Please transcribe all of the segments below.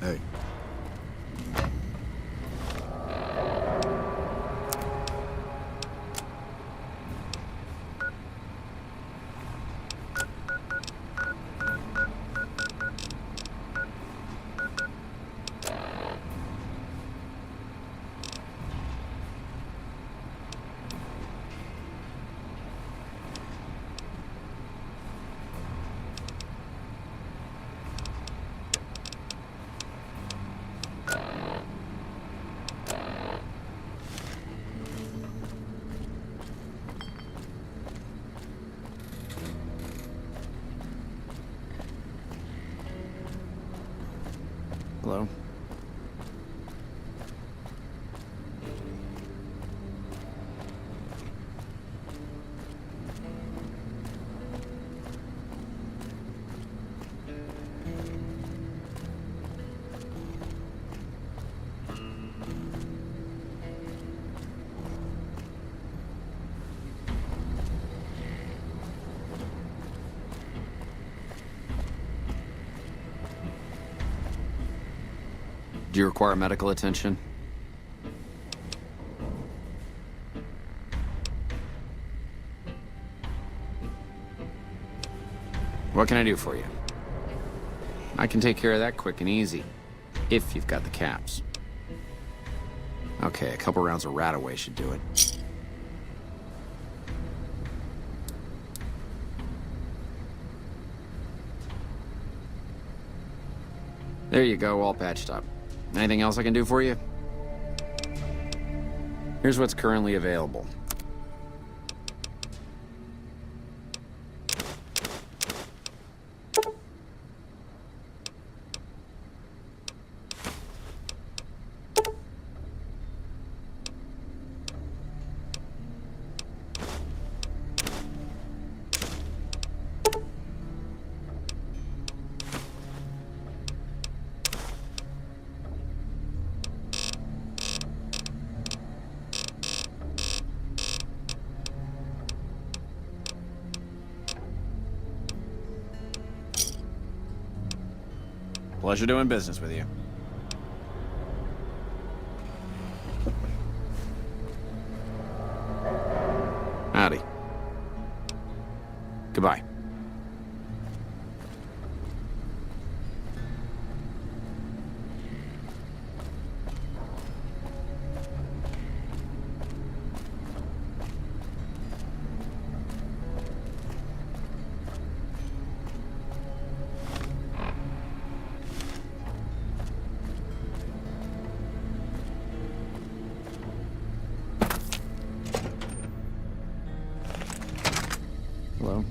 Hey. Hello? Do you require medical attention? What can I do for you? I can take care of that quick and easy, if you've got the caps. Okay, a couple rounds of Radaway should do it. There you go, all patched up. Anything else I can do for you? Here's what's currently available. Pleasure doing business with you. Howdy. Goodbye. Hello?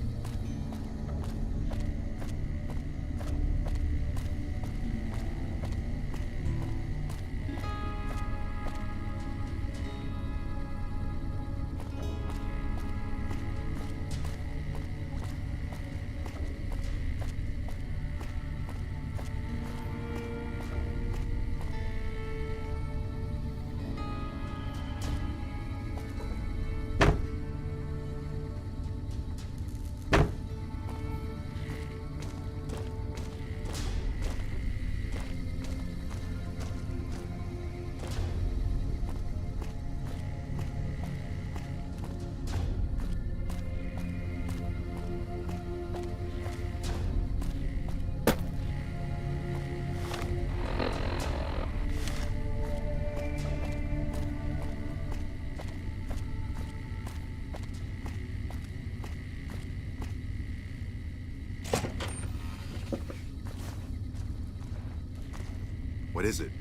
What is it?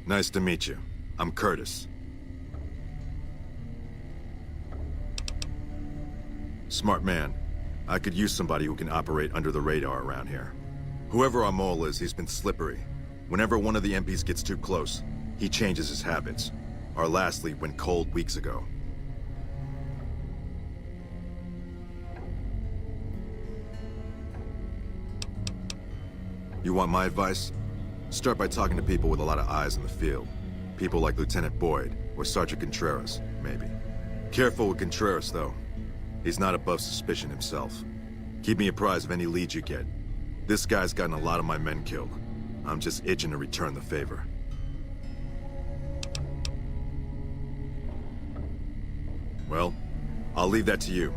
Nice to meet you. I'm Curtis. Smart man. I could use somebody who can operate under the radar around here. Whoever our mole is, he's been slippery. Whenever one of the MPs gets too close, he changes his habits. Our last lead went cold weeks ago. You want my advice? Start by talking to people with a lot of eyes in the field. People like Lieutenant Boyd, or Sergeant Contreras, maybe. Careful with Contreras, though. He's not above suspicion himself. Keep me apprised of any leads you get. This guy's gotten a lot of my men killed. I'm just itching to return the favor. Well, I'll leave that to you.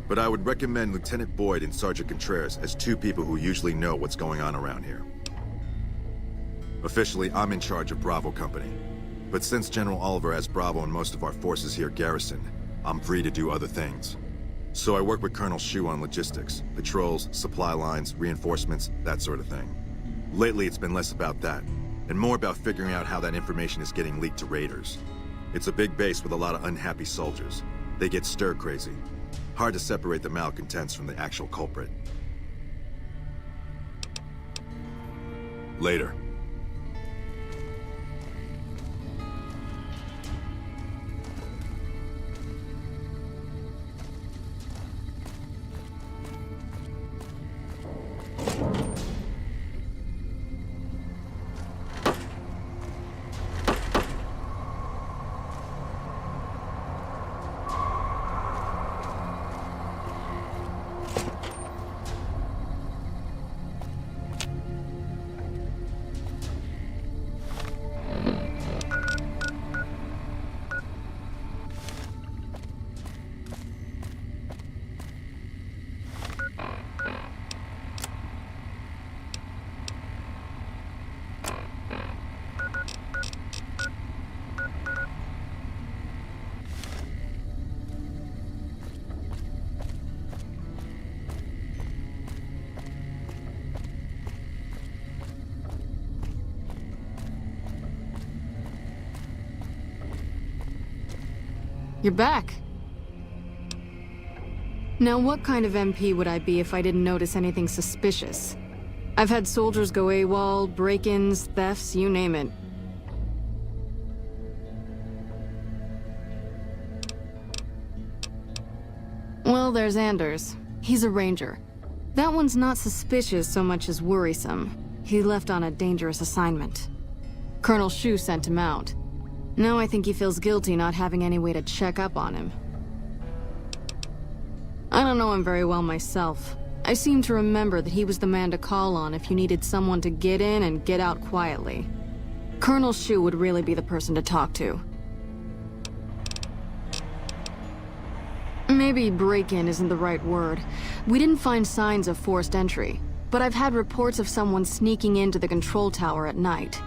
But I would recommend Lieutenant Boyd and Sergeant Contreras as two people who usually know what's going on around here. Officially, I'm in charge of Bravo Company. But since General Oliver has Bravo and most of our forces here garrisoned, I'm free to do other things. So I work with Colonel Shu on logistics, patrols, supply lines, reinforcements, that sort of thing. Lately, it's been less about that, and more about figuring out how that information is getting leaked to raiders. It's a big base with a lot of unhappy soldiers. They get stir-crazy. Hard to separate the malcontents from the actual culprit. Later. You're back. Now, what kind of MP would I be if I didn't notice anything suspicious? I've had soldiers go AWOL, break-ins, thefts, you name it. Well, there's Anders. He's a ranger. That one's not suspicious so much as worrisome. He left on a dangerous assignment. Colonel Shu sent him out. Now I think he feels guilty not having any way to check up on him. I don't know him very well myself. I seem to remember that he was the man to call on if you needed someone to get in and get out quietly. Colonel Shu would really be the person to talk to. Maybe break-in isn't the right word. We didn't find signs of forced entry, but I've had reports of someone sneaking into the control tower at night.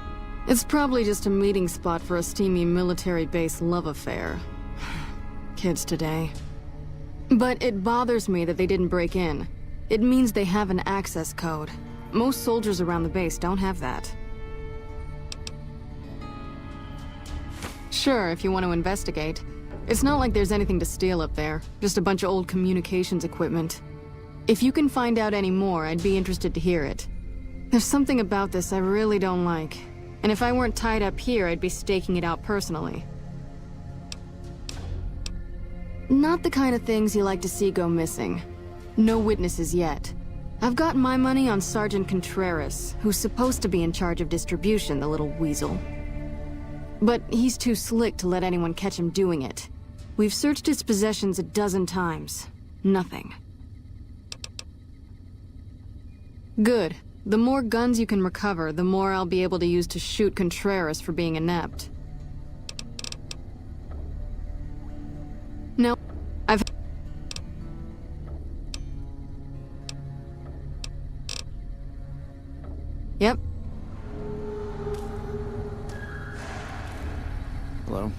It's probably just a meeting spot for a steamy military base love affair. Kids today. But it bothers me that they didn't break in. It means they have an access code. Most soldiers around the base don't have that. Sure, if you want to investigate. It's not like there's anything to steal up there, just a bunch of old communications equipment. If you can find out any more, I'd be interested to hear it. There's something about this I really don't like. And if I weren't tied up here, I'd be staking it out personally. Not the kind of things you like to see go missing. No witnesses yet. I've got my money on Sergeant Contreras, who's supposed to be in charge of distribution, the little weasel. But he's too slick to let anyone catch him doing it. We've searched his possessions a dozen times. Nothing. Good. The more guns you can recover, the more I'll be able to use to shoot Contreras for being inept. No, I've... Yep. Hello?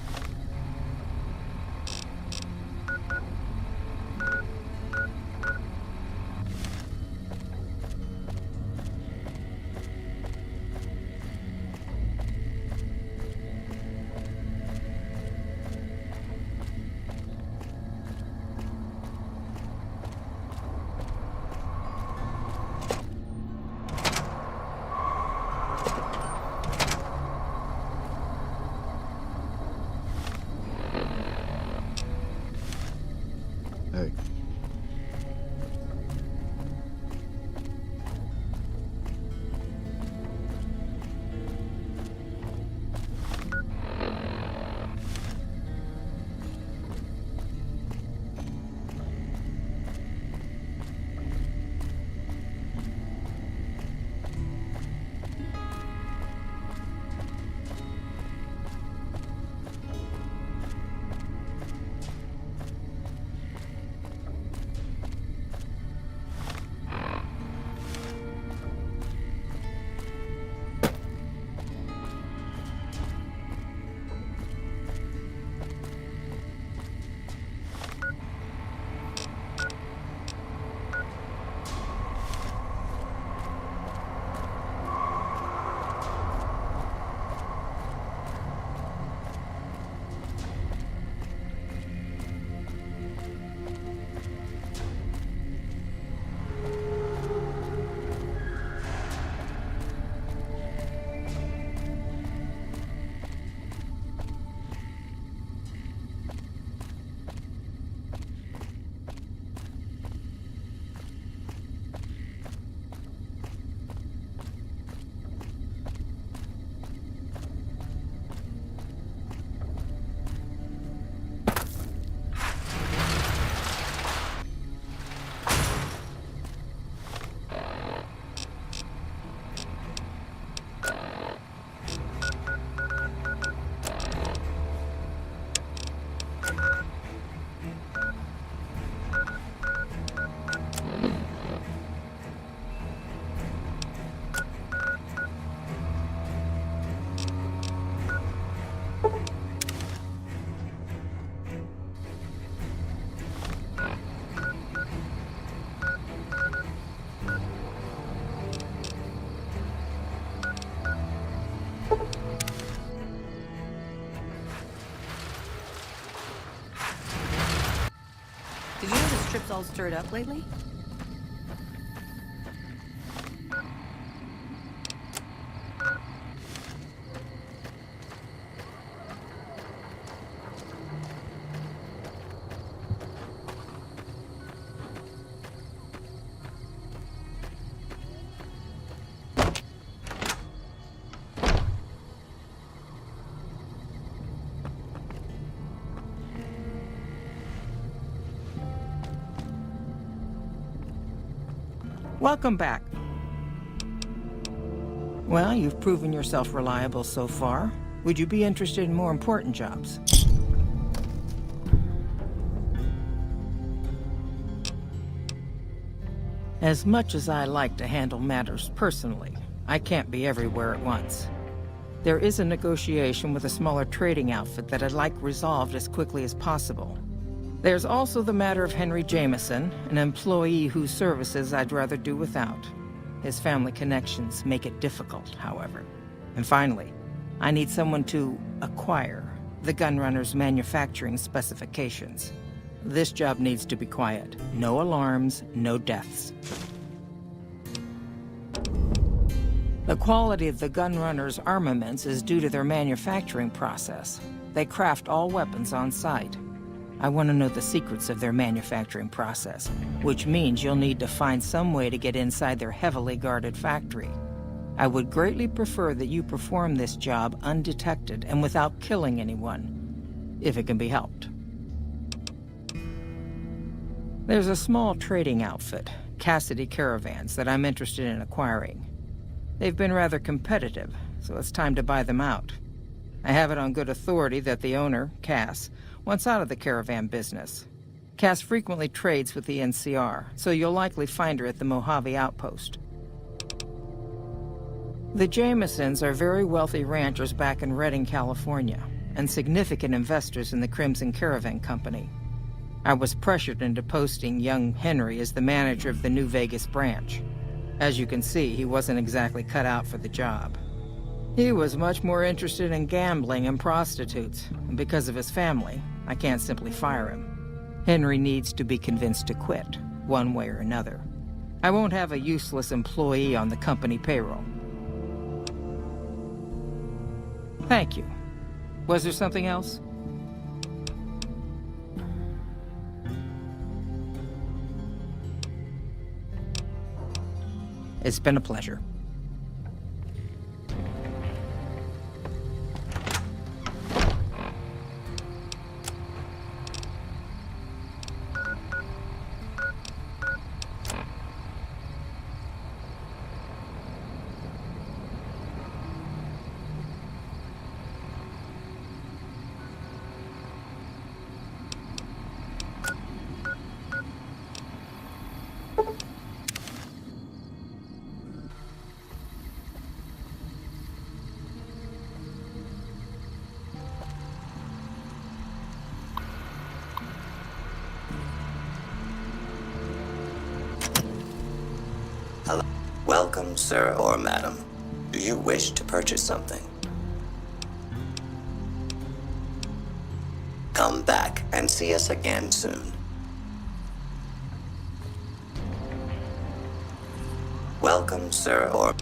you know the strip's all stirred up lately? Welcome back. Well, you've proven yourself reliable so far. Would you be interested in more important jobs? As much as I like to handle matters personally, I can't be everywhere at once. There is a negotiation with a smaller trading outfit that I'd like resolved as quickly as possible. There's also the matter of Henry Jameson, an employee whose services I'd rather do without. His family connections make it difficult, however. And finally, I need someone to acquire the Gunrunner's manufacturing specifications. This job needs to be quiet. No alarms, no deaths. The quality of the Gunrunner's armaments is due to their manufacturing process. They craft all weapons on site. I want to know the secrets of their manufacturing process, which means you'll need to find some way to get inside their heavily guarded factory. I would greatly prefer that you perform this job undetected and without killing anyone, if it can be helped. There's a small trading outfit, Cassidy Caravans, that I'm interested in acquiring. They've been rather competitive, so it's time to buy them out. I have it on good authority that the owner, Cass, wants out of the caravan business. Cass frequently trades with the NCR, so you'll likely find her at the Mojave outpost. The Jamesons are very wealthy ranchers back in Redding, California, and significant investors in the Crimson Caravan Company. I was pressured into posting young Henry as the manager of the New Vegas branch. As you can see, he wasn't exactly cut out for the job. He was much more interested in gambling and prostitutes, and because of his family, I can't simply fire him. Henry needs to be convinced to quit, one way or another. I won't have a useless employee on the company payroll. Thank you. Was there something else? It's been a pleasure. Hello. Welcome, sir or madam. Do you wish to purchase something? Come back and see us again soon. Welcome, sir or...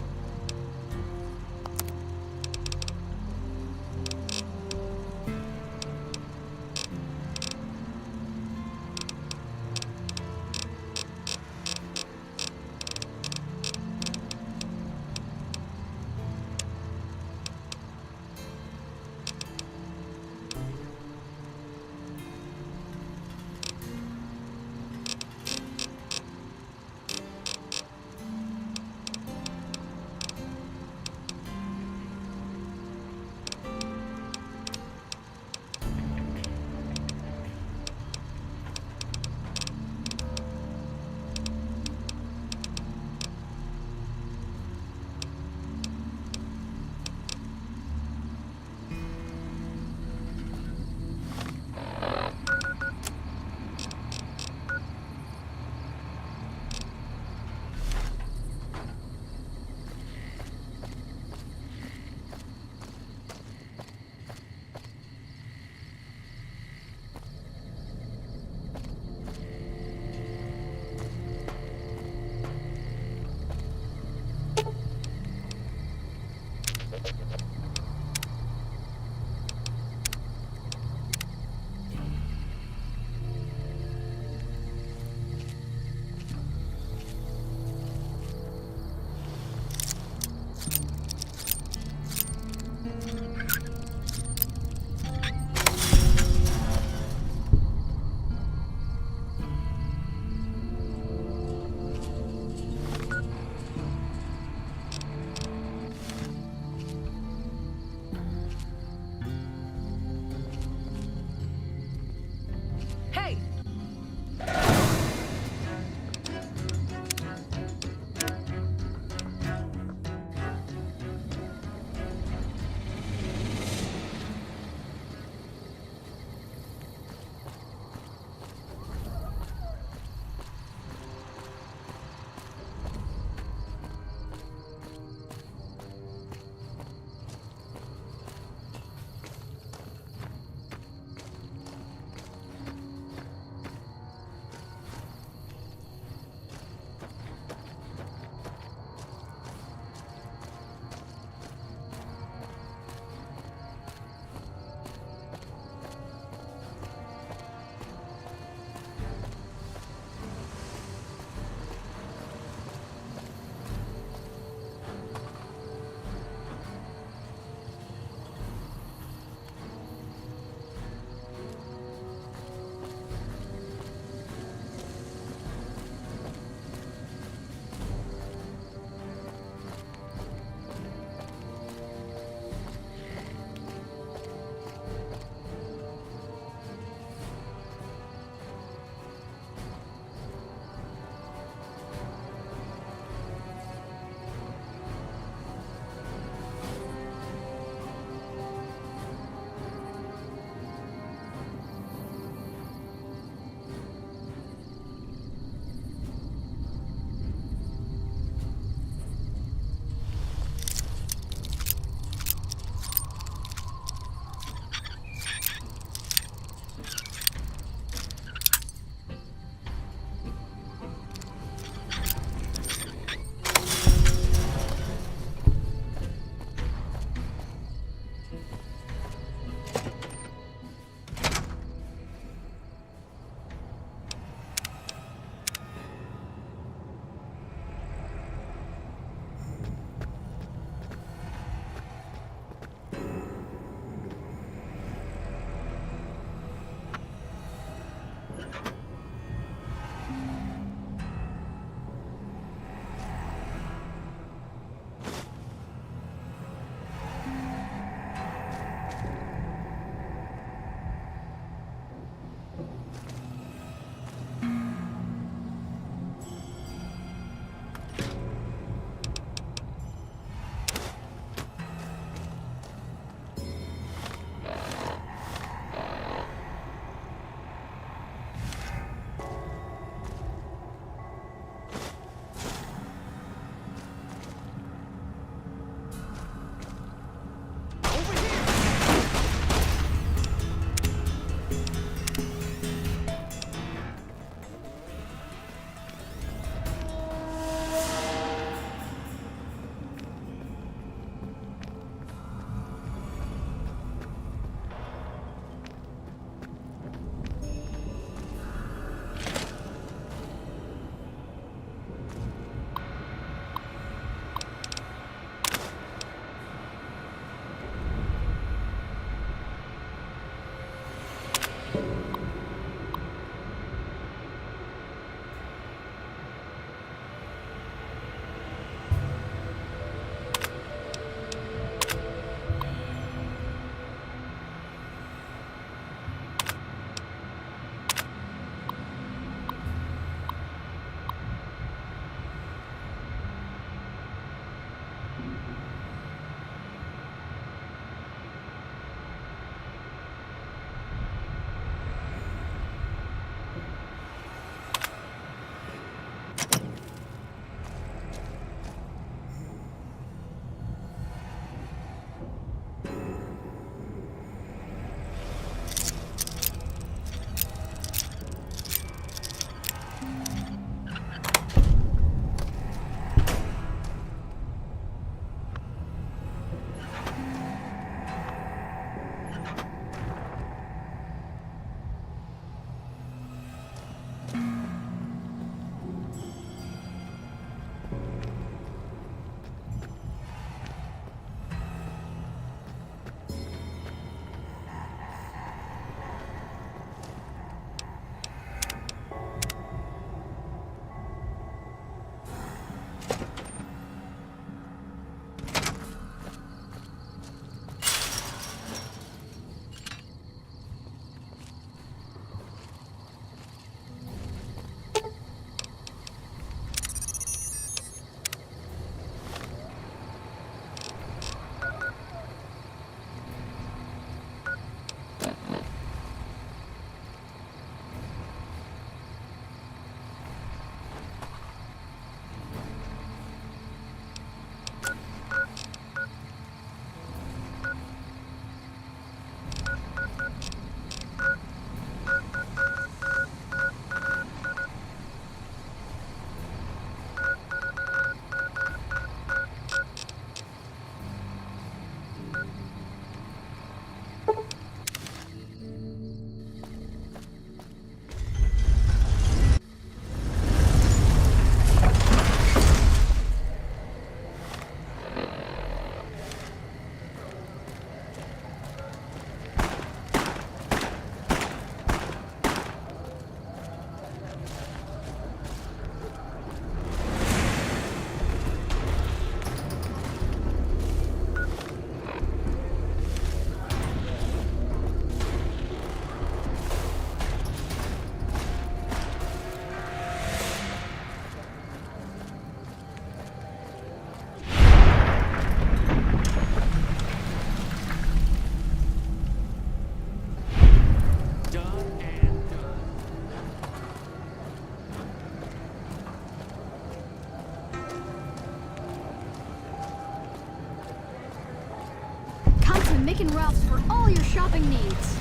Mick and Ralph's for all your shopping needs.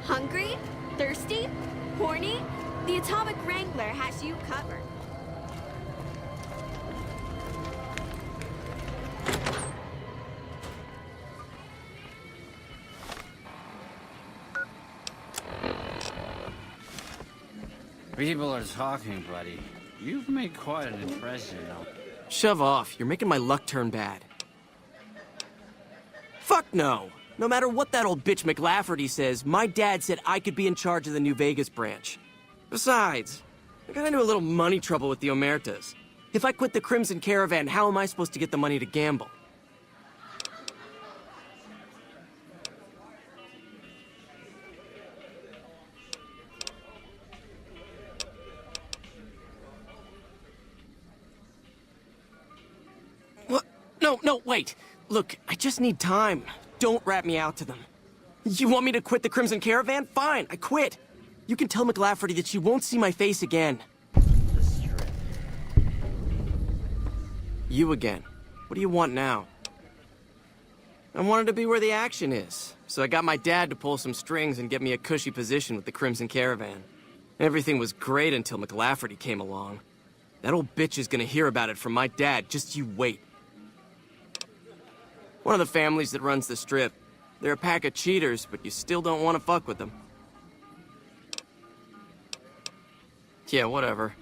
Hungry? Thirsty? Horny? The Atomic Wrangler has you covered. People are talking, buddy. You've made quite an impression, though. Shove off. You're making my luck turn bad. Fuck no. No matter what that old bitch McLafferty says, my dad said I could be in charge of the New Vegas branch. Besides, I got into a little money trouble with the Omertas. If I quit the Crimson Caravan, how am I supposed to get the money to gamble? What? No, wait. Look, I just need time. Don't rat me out to them. You want me to quit the Crimson Caravan? Fine, I quit. You can tell McLafferty that she won't see my face again. You again. What do you want now? I wanted to be where the action is, so I got my dad to pull some strings and get me a cushy position with the Crimson Caravan. Everything was great until McLafferty came along. That old bitch is gonna hear about it from my dad, just you wait. One of the families that runs the Strip. They're a pack of cheaters, but you still don't want to fuck with them. Yeah, whatever.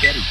Steady.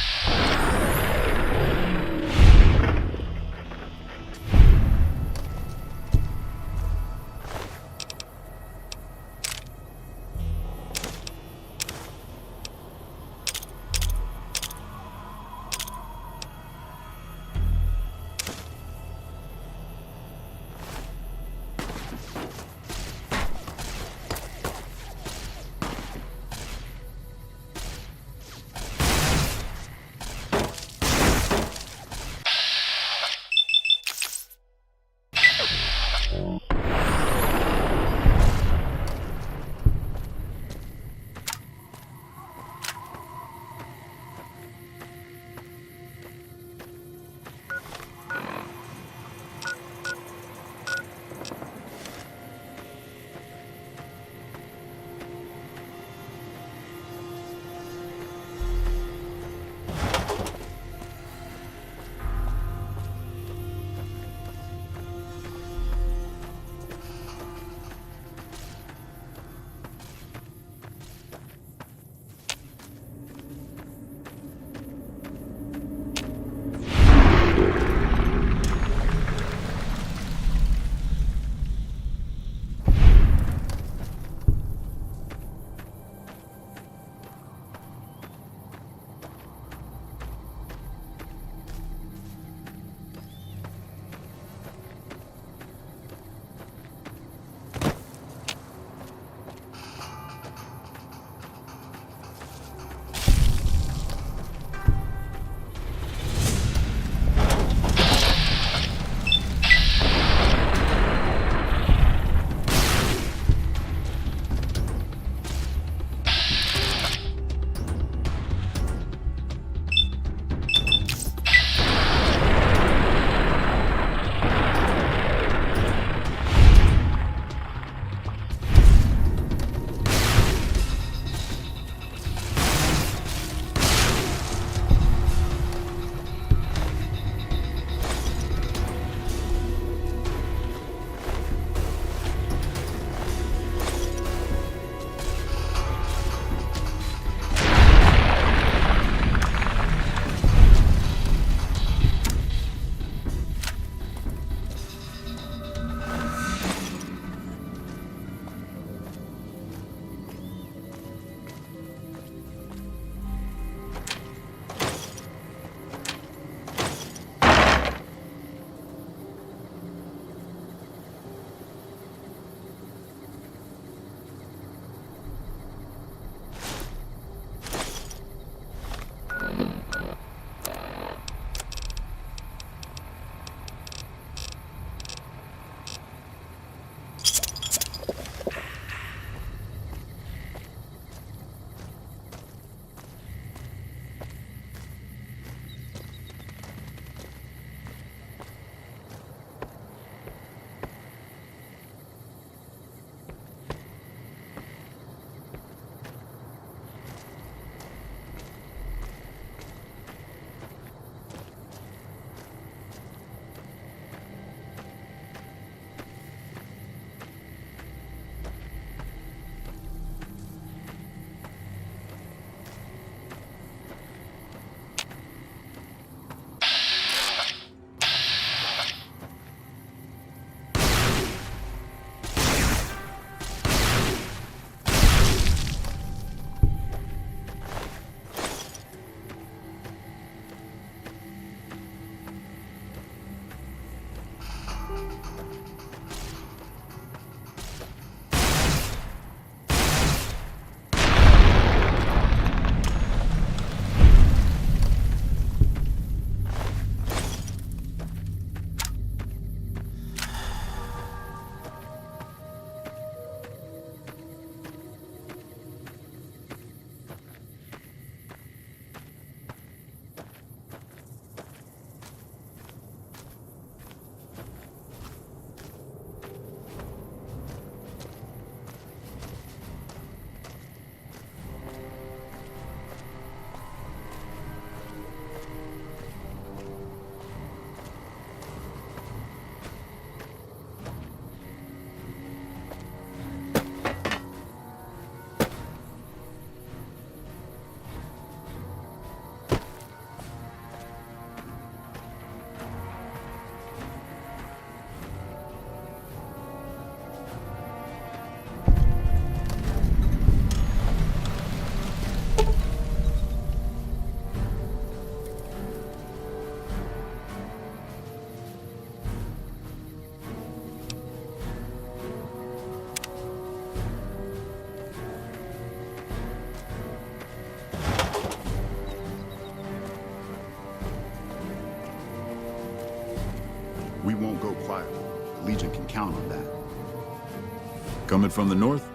We won't go quietly. The Legion can count on that. Coming from the north?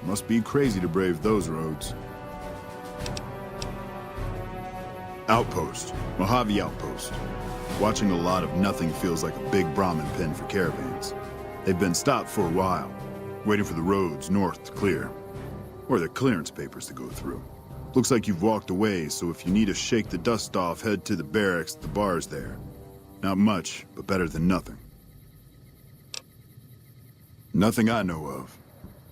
Must be crazy to brave those roads. Outpost. Mojave Outpost. Watching a lot of nothing feels like a big Brahmin pen for caravans. They've been stopped for a while, waiting for the roads north to clear. Or the clearance papers to go through. Looks like you've walked away, so if you need to shake the dust off, head to the barracks, the bar's there. Not much, but better than nothing. Nothing I know of.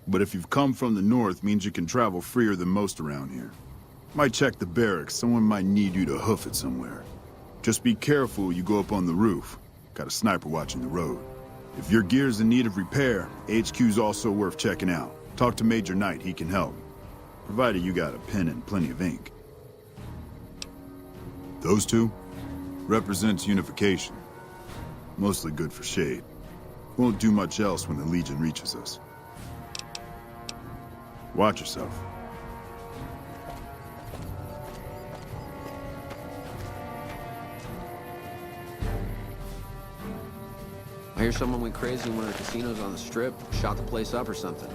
But if you've come from the north, means you can travel freer than most around here. Might check the barracks, someone might need you to hoof it somewhere. Just be careful you go up on the roof. Got a sniper watching the road. If your gear's in need of repair, HQ's also worth checking out. Talk to Major Knight, he can help. Provided you got a pen and plenty of ink. Those two represents unification. Mostly good for shade. Won't do much else when the Legion reaches us. Watch yourself. I hear someone went crazy in one of the casinos on the Strip, shot the place up or something.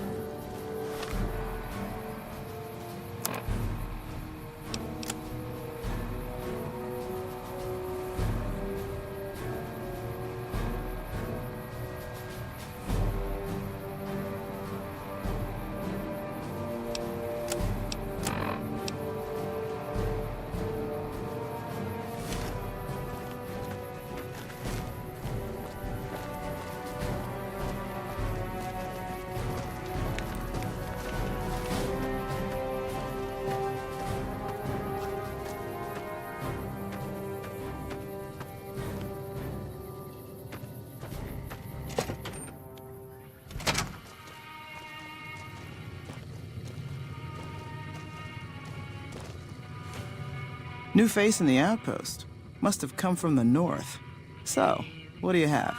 New face in the outpost. Must have come from the north. So, what do you have?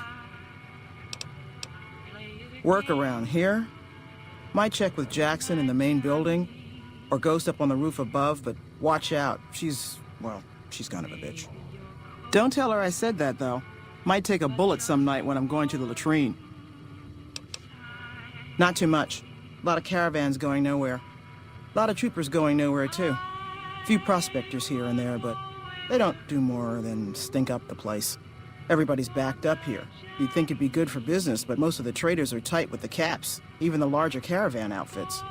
Work around here? Might check with Jackson in the main building, or Ghost up on the roof above, but watch out. She's kind of a bitch. Don't tell her I said that, though. Might take a bullet some night when I'm going to the latrine. Not too much. A lot of caravans going nowhere. A lot of troopers going nowhere, too. Few prospectors here and there, but they don't do more than stink up the place. Everybody's backed up here. You'd think it'd be good for business, but most of the traders are tight with the caps, even the larger caravan outfits.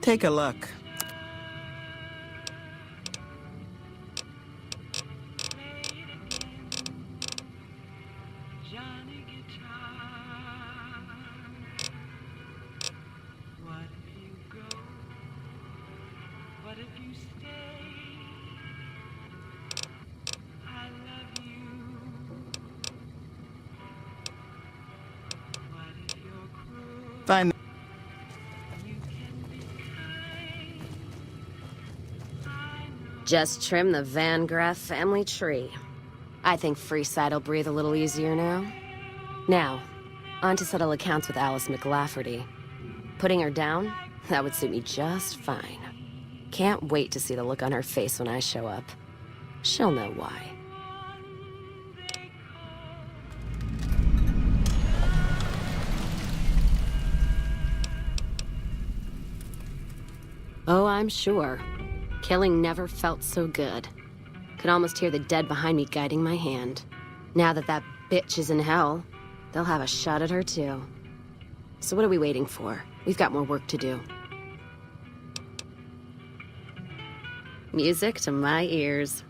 Take a look. Fine. Just trim the Van Graff family tree. I think Freeside will breathe a little easier now. Now, on to settle accounts with Alice McLafferty. Putting her down? That would suit me just fine. Can't wait to see the look on her face when I show up. She'll know why. Oh, I'm sure. Killing never felt so good. Could almost hear the dead behind me guiding my hand. Now that that bitch is in hell, they'll have a shot at her too. So what are we waiting for? We've got more work to do. Music to my ears.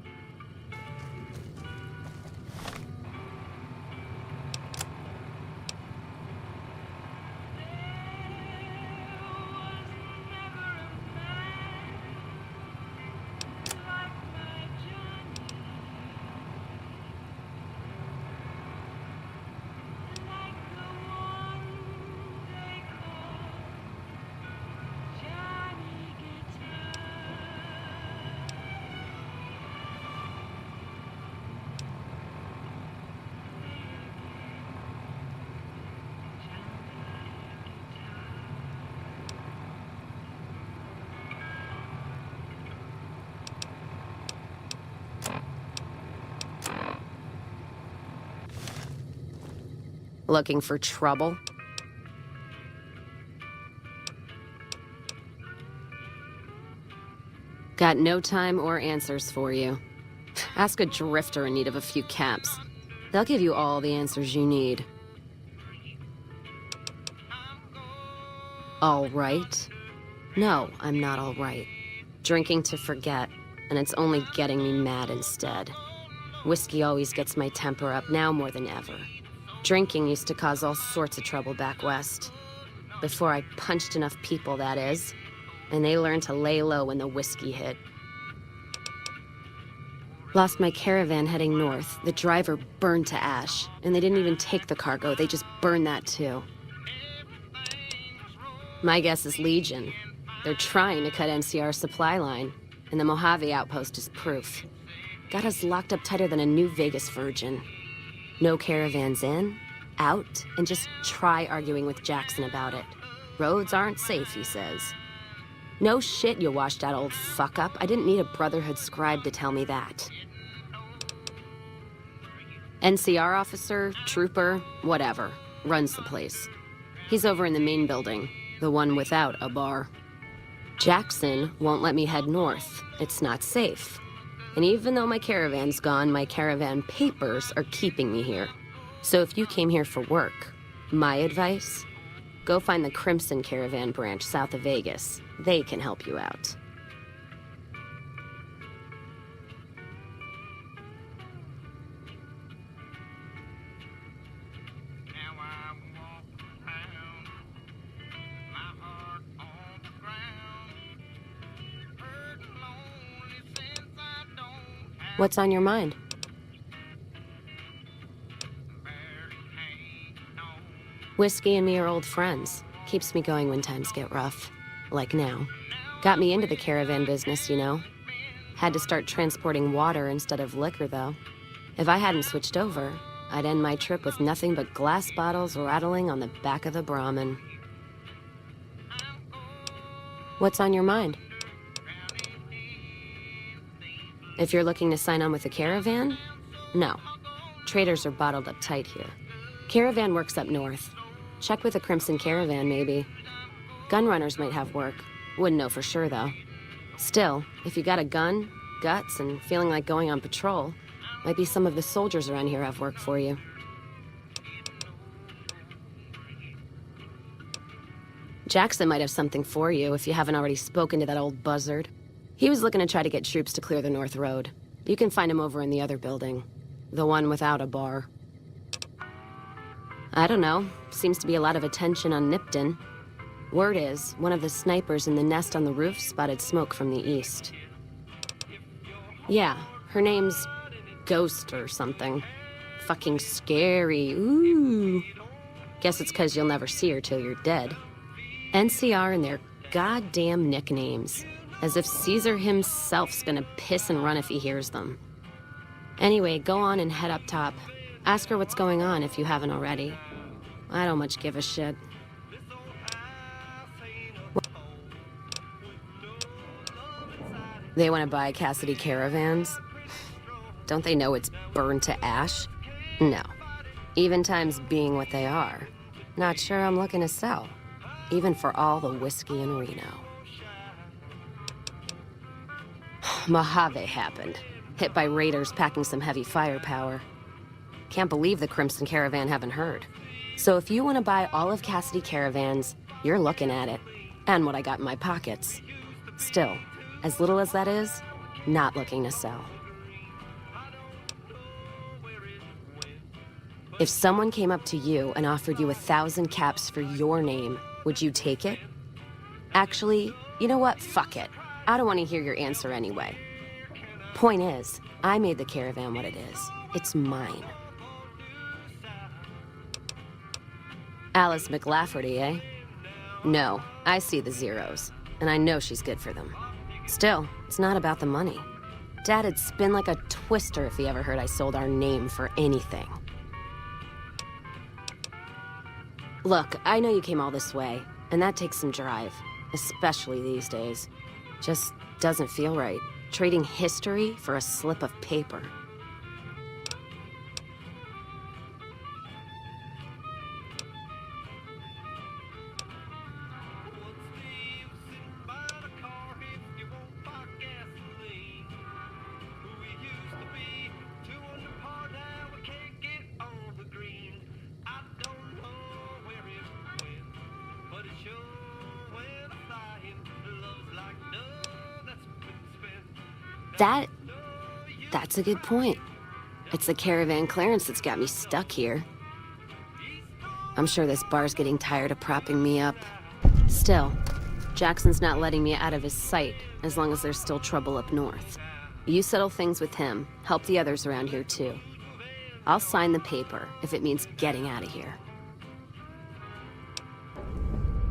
Looking for trouble? Got no time or answers for you. Ask a drifter in need of a few caps. They'll give you all the answers you need. All right? No, I'm not all right. Drinking to forget, and it's only getting me mad instead. Whiskey always gets my temper up, now more than ever. Drinking used to cause all sorts of trouble back west. Before I punched enough people, that is. And they learned to lay low when the whiskey hit. Lost my caravan heading north. The driver burned to ash. And they didn't even take the cargo, they just burned that too. My guess is Legion. They're trying to cut NCR's supply line. And the Mojave outpost is proof. Got us locked up tighter than a New Vegas virgin. No caravans in, out, and just try arguing with Jackson about it. Roads aren't safe, he says. No shit, you washed out old fuck-up. I didn't need a Brotherhood scribe to tell me that. NCR officer, trooper, whatever, runs the place. He's over in the main building, the one without a bar. Jackson won't let me head north. It's not safe. And even though my caravan's gone, my caravan papers are keeping me here. So if you came here for work, my advice, go find the Crimson Caravan branch south of Vegas. They can help you out. What's on your mind? Whiskey and me are old friends. Keeps me going when times get rough. Like now. Got me into the caravan business, you know. Had to start transporting water instead of liquor, though. If I hadn't switched over, I'd end my trip with nothing but glass bottles rattling on the back of the Brahmin. What's on your mind? If you're looking to sign on with a caravan, no. Traders are bottled up tight here. Caravan works up north. Check with the Crimson Caravan, maybe. Gunrunners might have work. Wouldn't know for sure, though. Still, if you got a gun, guts, and feeling like going on patrol, might be some of the soldiers around here have work for you. Jackson might have something for you if you haven't already spoken to that old buzzard. He was looking to try to get troops to clear the North Road. You can find him over in the other building. The one without a bar. I don't know. Seems to be a lot of attention on Nipton. Word is, one of the snipers in the nest on the roof spotted smoke from the east. Yeah, her name's Ghost or something. Fucking scary. Ooh. Guess it's 'cause you'll never see her till you're dead. NCR and their goddamn nicknames. As if Caesar himself's gonna piss and run if he hears them. Anyway, go on and head up top. Ask her what's going on if you haven't already. I don't much give a shit. They want to buy Cassidy caravans? Don't they know it's burned to ash? No. Even times being what they are. Not sure I'm looking to sell. Even for all the whiskey in Reno. Mojave happened. Hit by raiders packing some heavy firepower. Can't believe the Crimson Caravan haven't heard. So if you want to buy all of Cassidy caravans, you're looking at it. And what I got in my pockets. Still, as little as that is, not looking to sell. If someone came up to you and offered you 1,000 caps for your name, would you take it? Actually, you know what? Fuck it. I don't want to hear your answer anyway. Point is, I made the caravan what it is. It's mine. Alice McLafferty, eh? No, I see the zeros, and I know she's good for them. Still, it's not about the money. Dad'd spin like a twister if he ever heard I sold our name for anything. Look, I know you came all this way, and that takes some drive, especially these days. Just doesn't feel right, trading history for a slip of paper. That's a good point. It's the caravan clearance that's got me stuck here. I'm sure this bar's getting tired of propping me up. Still, Jackson's not letting me out of his sight as long as there's still trouble up north. You settle things with him, help the others around here too. I'll sign the paper if it means getting out of here.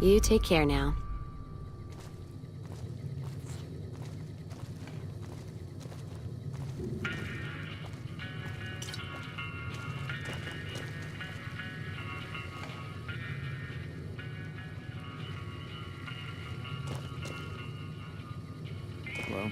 You take care now. Hello?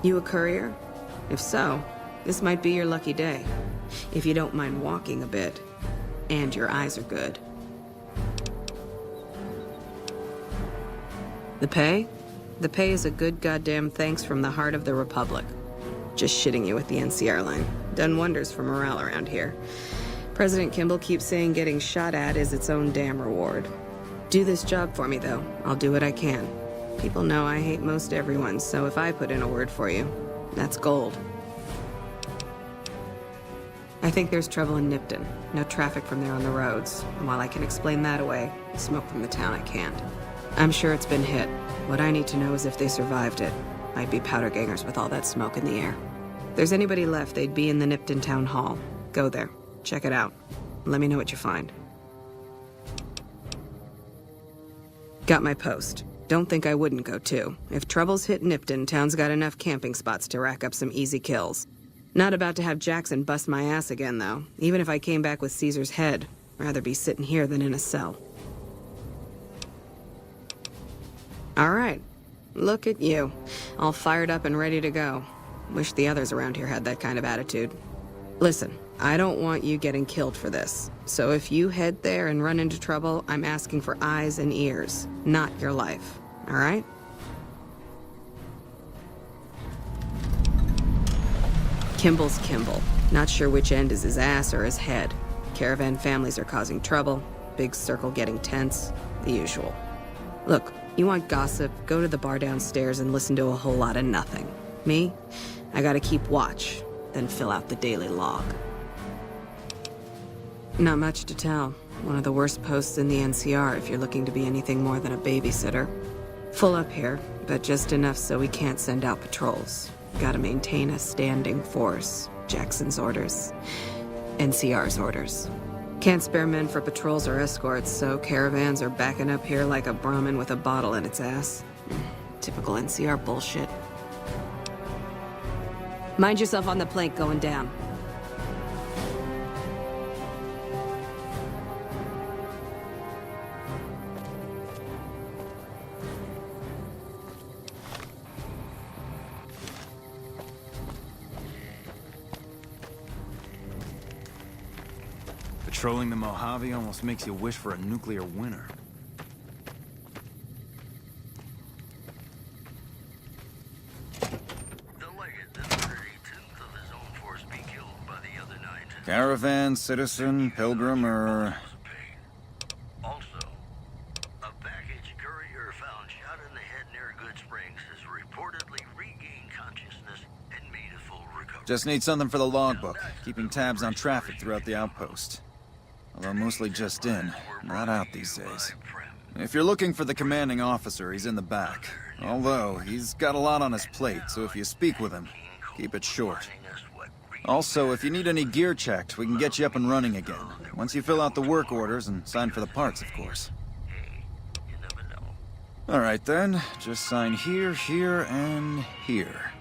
You a courier? If so, this might be your lucky day. If you don't mind walking a bit. And your eyes are good. The pay? The pay is a good goddamn thanks from the heart of the Republic. Just shitting you with the NCR line. Done wonders for morale around here. President Kimball keeps saying getting shot at is its own damn reward. Do this job for me, though. I'll do what I can. People know I hate most everyone, so if I put in a word for you, that's gold. I think there's trouble in Nipton. No traffic from there on the roads. And while I can explain that away, smoke from the town I can't. I'm sure it's been hit. What I need to know is if they survived it. I'd be powder gangers with all that smoke in the air. If there's anybody left, they'd be in the Nipton Town Hall. Go there. Check it out. Let me know what you find. Got my post. Don't think I wouldn't go too. If trouble's hit Nipton, town's got enough camping spots to rack up some easy kills. Not about to have Jackson bust my ass again, though. Even if I came back with Caesar's head, I'd rather be sitting here than in a cell. All right. Look at you. All fired up and ready to go. Wish the others around here had that kind of attitude. Listen, I don't want you getting killed for this. So if you head there and run into trouble, I'm asking for eyes and ears, not your life. All right? Kimball's Kimball. Not sure which end is his ass or his head. Caravan families are causing trouble. Big circle getting tense. The usual. Look, you want gossip, go to the bar downstairs and listen to a whole lot of nothing. Me? I gotta keep watch, then fill out the daily log. Not much to tell. One of the worst posts in the NCR if you're looking to be anything more than a babysitter. Full up here, but just enough so we can't send out patrols. Gotta maintain a standing force. Jackson's orders. NCR's orders. Can't spare men for patrols or escorts, so caravans are backing up here like a Brahmin with a bottle in its ass. Typical NCR bullshit. Mind yourself on the plank going down. Patrolling the Mojave almost makes you wish for a nuclear winter. Caravan, citizen, pilgrim, or... Also, a package courier found shot in the head near Good Springs has reportedly regained consciousness and made a full recovery. Just need something for the logbook, keeping tabs on traffic throughout the outpost. Although mostly just in, not out these days. If you're looking for the commanding officer, he's in the back. Although, he's got a lot on his plate, so if you speak with him, keep it short. Also, if you need any gear checked, we can get you up and running again. Once you fill out the work orders and sign for the parts, of course. All right then, just sign here, here, and here.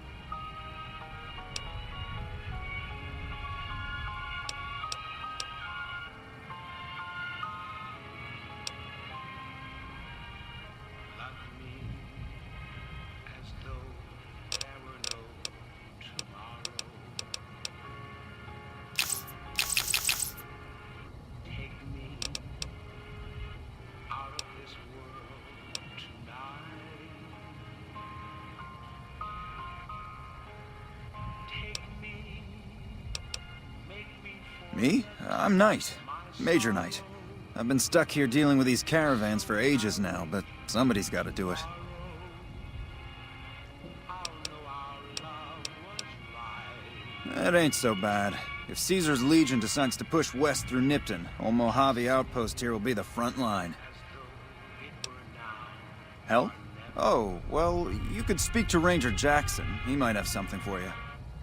Me? I'm Knight. Major Knight. I've been stuck here dealing with these caravans for ages now, but somebody's got to do it. It ain't so bad. If Caesar's Legion decides to push west through Nipton, old Mojave Outpost here will be the front line. Hell? Oh, well, you could speak to Ranger Jackson. He might have something for you.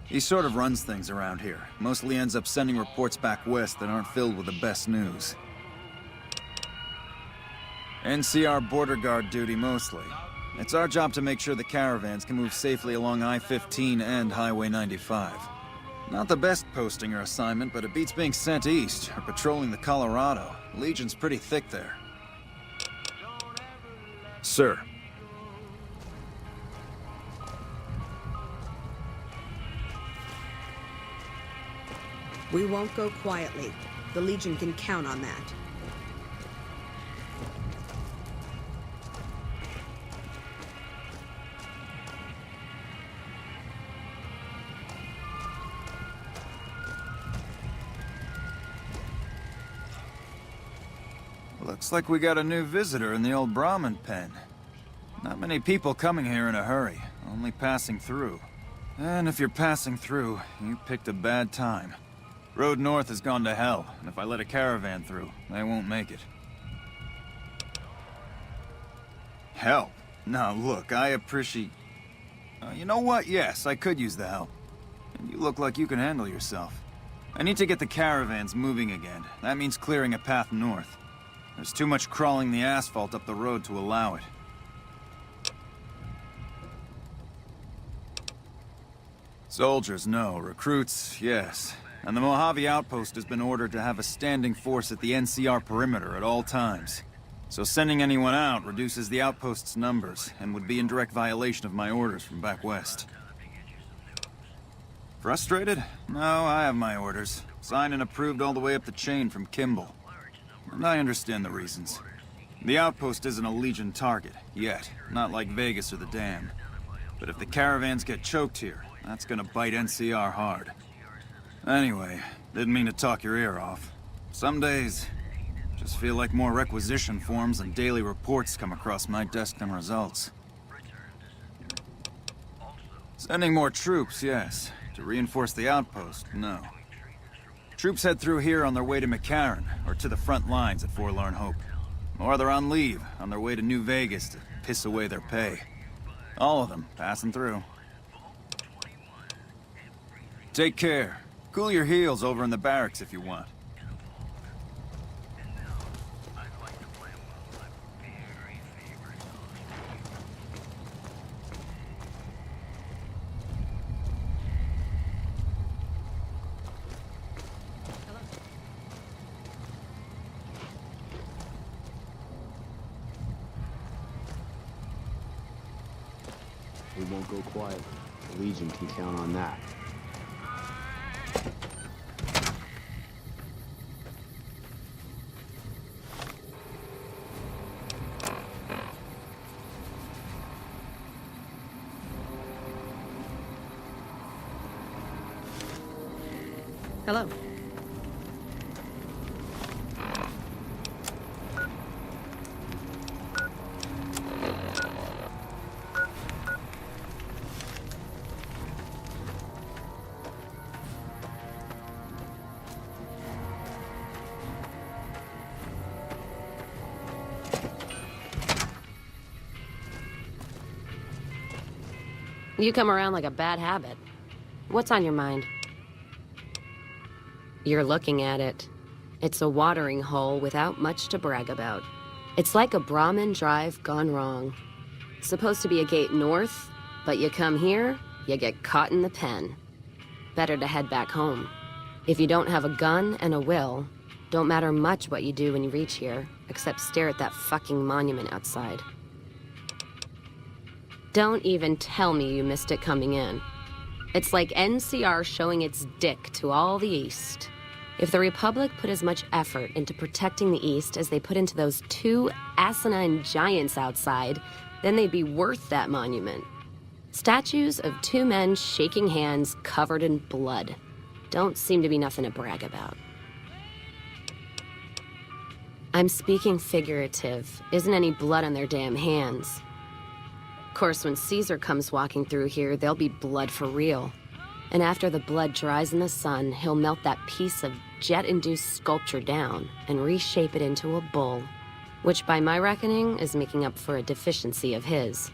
He sort of runs things around here. Mostly ends up sending reports back west that aren't filled with the best news. NCR border guard duty mostly. It's our job to make sure the caravans can move safely along I-15 and Highway 95. Not the best posting or assignment, but it beats being sent east or patrolling the Colorado. Legion's pretty thick there. Sir. We won't go quietly. The Legion can count on that. Looks like we got a new visitor in the old Brahmin pen. Not many people coming here in a hurry, only passing through. And if you're passing through, you picked a bad time. Road north has gone to hell, and if I let a caravan through, they won't make it. Help? Now look, I appreciate... you know what? Yes, I could use the help. And you look like you can handle yourself. I need to get the caravans moving again. That means clearing a path north. There's too much crawling the asphalt up the road to allow it. Soldiers, no. Recruits, yes. And the Mojave Outpost has been ordered to have a standing force at the NCR perimeter at all times. So sending anyone out reduces the outpost's numbers, and would be in direct violation of my orders from back west. Frustrated? No, I have my orders. Signed and approved all the way up the chain from Kimball. And I understand the reasons. The outpost isn't a Legion target, yet. Not like Vegas or the Dam. But if the caravans get choked here, that's gonna bite NCR hard. Anyway, didn't mean to talk your ear off. Some days, just feel like more requisition forms and daily reports come across my desk than results. Sending more troops, yes. To reinforce the outpost, no. Troops head through here on their way to McCarran, or to the front lines at Forlorn Hope. Or they're on leave, on their way to New Vegas to piss away their pay. All of them passing through. Take care. Cool your heels over in the barracks if you want. We won't go quiet. The Legion can count on that. Hello. You come around like a bad habit. What's on your mind? You're looking at it. It's a watering hole without much to brag about. It's like a Brahmin drive gone wrong. Supposed to be a gate north, but you come here, you get caught in the pen. Better to head back home. If you don't have a gun and a will, don't matter much what you do when you reach here, except stare at that fucking monument outside. Don't even tell me you missed it coming in. It's like NCR showing its dick to all the East. If the Republic put as much effort into protecting the East as they put into those two asinine giants outside, then they'd be worth that monument. Statues of two men shaking hands covered in blood. Don't seem to be nothing to brag about. I'm speaking figurative. Isn't any blood on their damn hands. Of course, when Caesar comes walking through here, there'll be blood for real. And after the blood dries in the sun, he'll melt that piece of jet-induced sculpture down and reshape it into a bull, which by my reckoning is making up for a deficiency of his.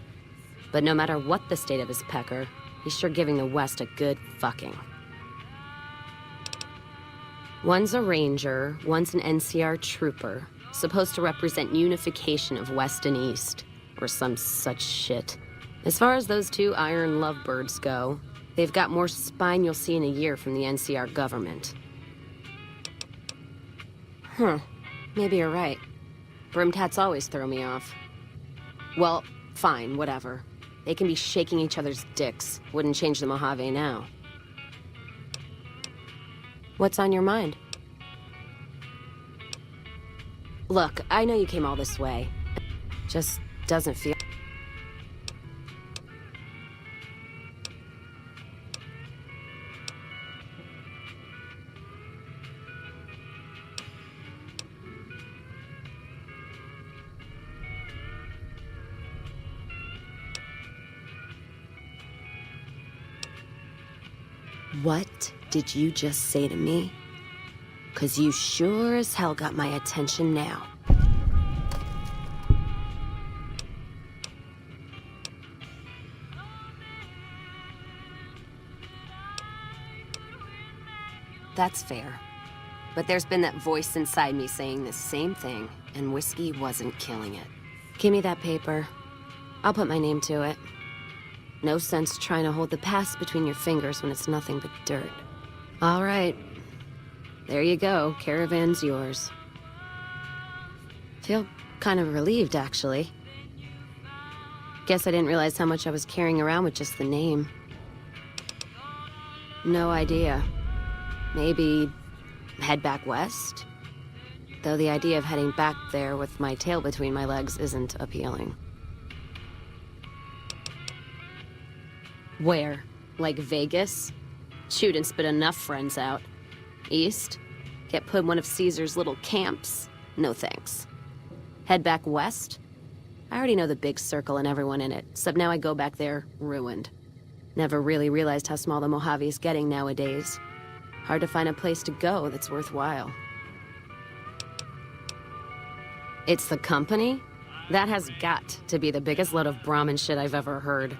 But no matter what the state of his pecker, he's sure giving the West a good fucking. One's a ranger, one's an NCR trooper, supposed to represent unification of West and East, or some such shit. As far as those two iron lovebirds go, they've got more spine you'll see in a year from the NCR government. Maybe you're right. Brimtats always throw me off. Well, fine, whatever. They can be shaking each other's dicks. Wouldn't change the Mojave now. What's on your mind? Look, I know you came all this way. Just doesn't feel... What did you just say to me? 'Cause you sure as hell got my attention now. That's fair. But there's been that voice inside me saying the same thing, and whiskey wasn't killing it. Give me that paper. I'll put my name to it. No sense trying to hold the past between your fingers when it's nothing but dirt. All right. There you go. Caravan's yours. Feel kind of relieved, actually. Guess I didn't realize how much I was carrying around with just the name. No idea. Maybe head back west? Though the idea of heading back there with my tail between my legs isn't appealing. Where? Like Vegas? Shoot and spit enough friends out. East? Get put in one of Caesar's little camps? No thanks. Head back west? I already know the big circle and everyone in it, except now I go back there ruined. Never really realized how small the Mojave is getting nowadays. Hard to find a place to go that's worthwhile. It's the company? That has got to be the biggest load of Brahmin shit I've ever heard.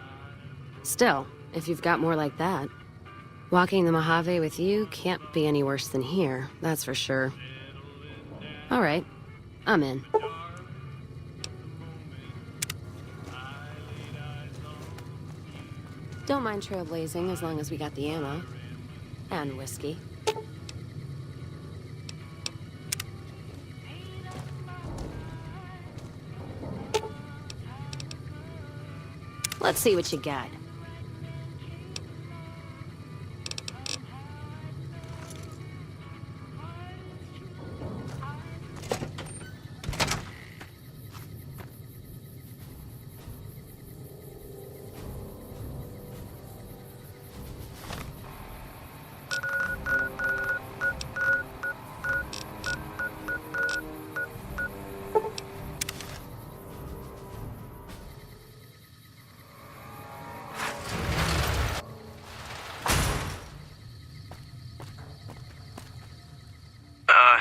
Still, if you've got more like that, walking the Mojave with you can't be any worse than here, that's for sure. All right, I'm in. Don't mind trailblazing as long as we got the ammo. And whiskey. Let's see what you got.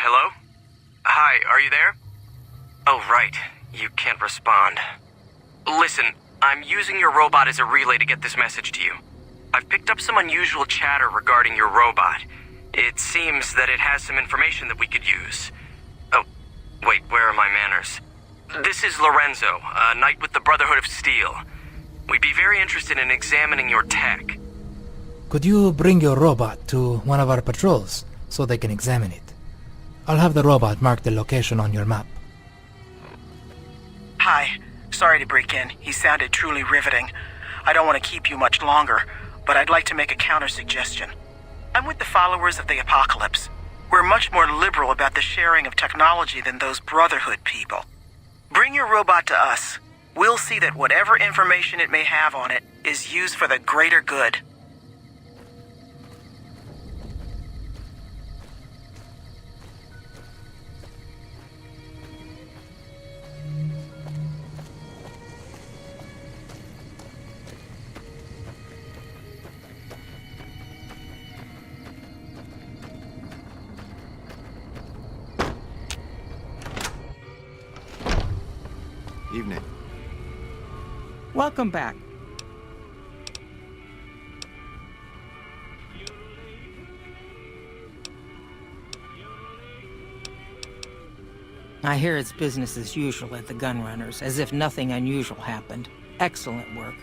Hello? Hi, are you there? Oh, right. You can't respond. Listen, I'm using your robot as a relay to get this message to you. I've picked up some unusual chatter regarding your robot. It seems that it has some information that we could use. Oh, wait, where are my manners? This is Lorenzo, a knight with the Brotherhood of Steel. We'd be very interested in examining your tech. Could you bring your robot to one of our patrols so they can examine it? I'll have the robot mark the location on your map. Hi. Sorry to break in. He sounded truly riveting. I don't want to keep you much longer, but I'd like to make a counter-suggestion. I'm with the followers of the Apocalypse. We're much more liberal about the sharing of technology than those Brotherhood people. Bring your robot to us. We'll see that whatever information it may have on it is used for the greater good. Evening. Welcome back. I hear it's business as usual at the Gunrunners, as if nothing unusual happened. Excellent work.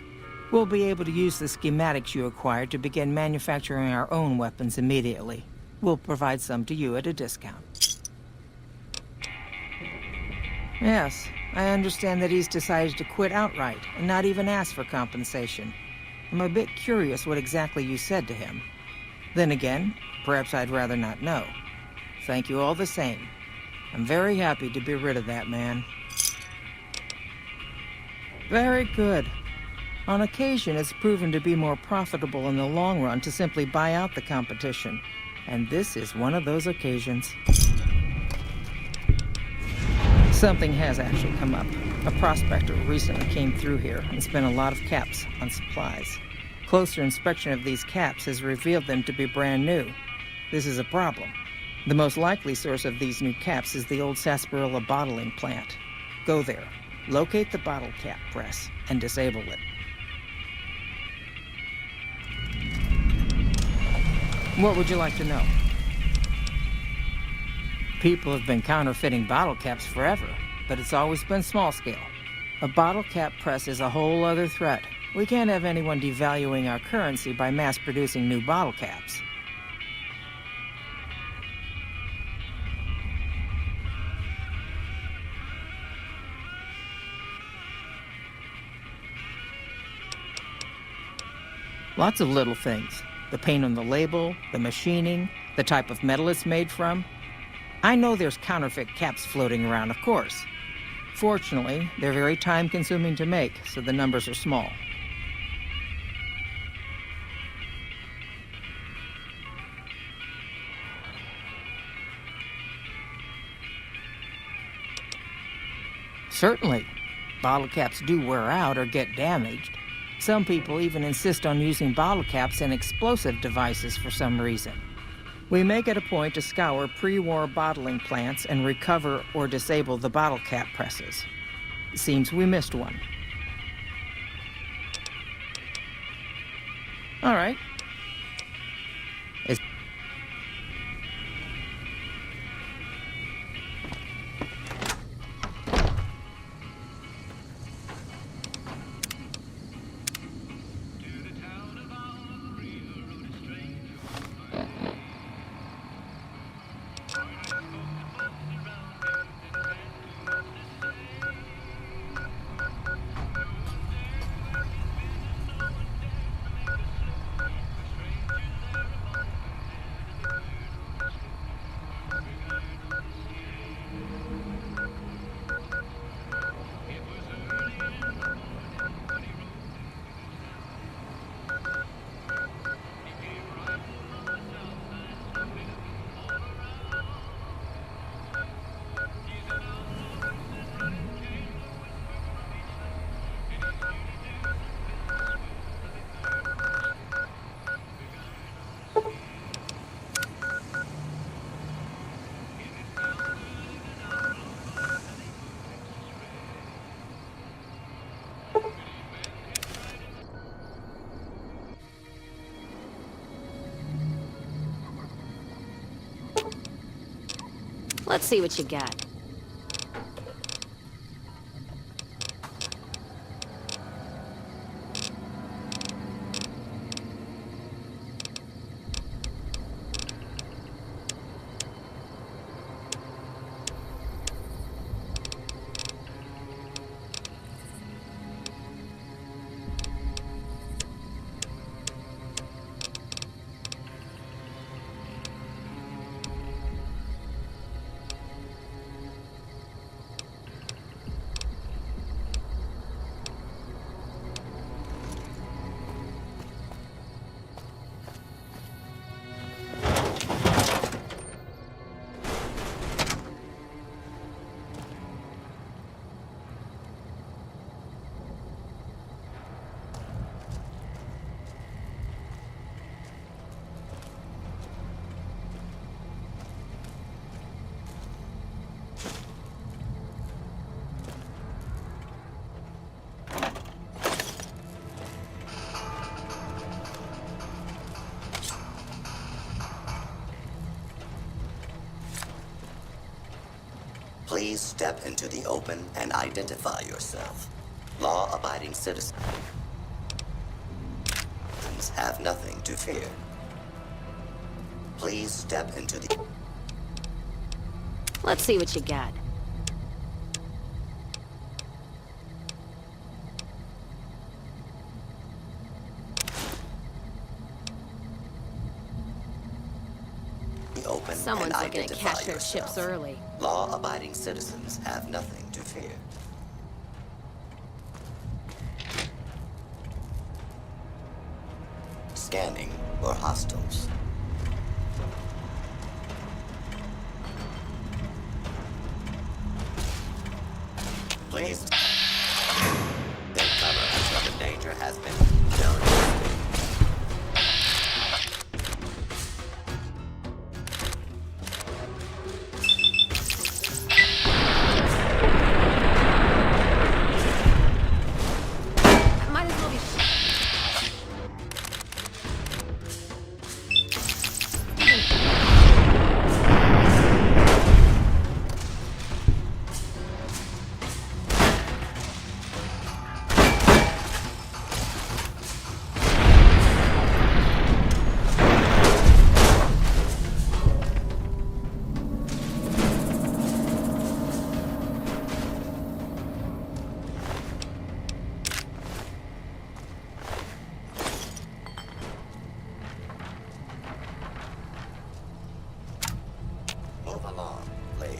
We'll be able to use the schematics you acquired to begin manufacturing our own weapons immediately. We'll provide some to you at a discount. Yes, I understand that he's decided to quit outright and not even ask for compensation. I'm a bit curious what exactly you said to him. Then again, perhaps I'd rather not know. Thank you all the same. I'm very happy to be rid of that man. Very good. On occasion, it's proven to be more profitable in the long run to simply buy out the competition. And this is one of those occasions. Something has actually come up. A prospector recently came through here and spent a lot of caps on supplies. Closer inspection of these caps has revealed them to be brand new. This is a problem. The most likely source of these new caps is the old sarsaparilla bottling plant. Go there, locate the bottle cap press, and disable it. What would you like to know? People have been counterfeiting bottle caps forever, but it's always been small scale. A bottle cap press is a whole other threat. We can't have anyone devaluing our currency by mass-producing new bottle caps. Lots of little things. The paint on the label, the machining, the type of metal it's made from. I know there's counterfeit caps floating around, of course. Fortunately, they're very time-consuming to make, so the numbers are small. Certainly. Bottle caps do wear out or get damaged. Some people even insist on using bottle caps in explosive devices for some reason. We make it a point to scour pre-war bottling plants and recover or disable the bottle cap presses. It seems we missed one. All right. Let's see what you got. step into the open and identify yourself. Law-abiding citizens have nothing to fear. Please step into the... Let's see what you got. Open Someone's and looking to identify catch their yourself. ships early. Law-abiding citizens have nothing to fear. Scanning for hostiles. Please take cover until the danger has been done. Might as well be. Move along, Blade.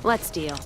Let's deal.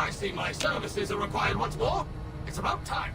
I see my services are required once more. It's about time.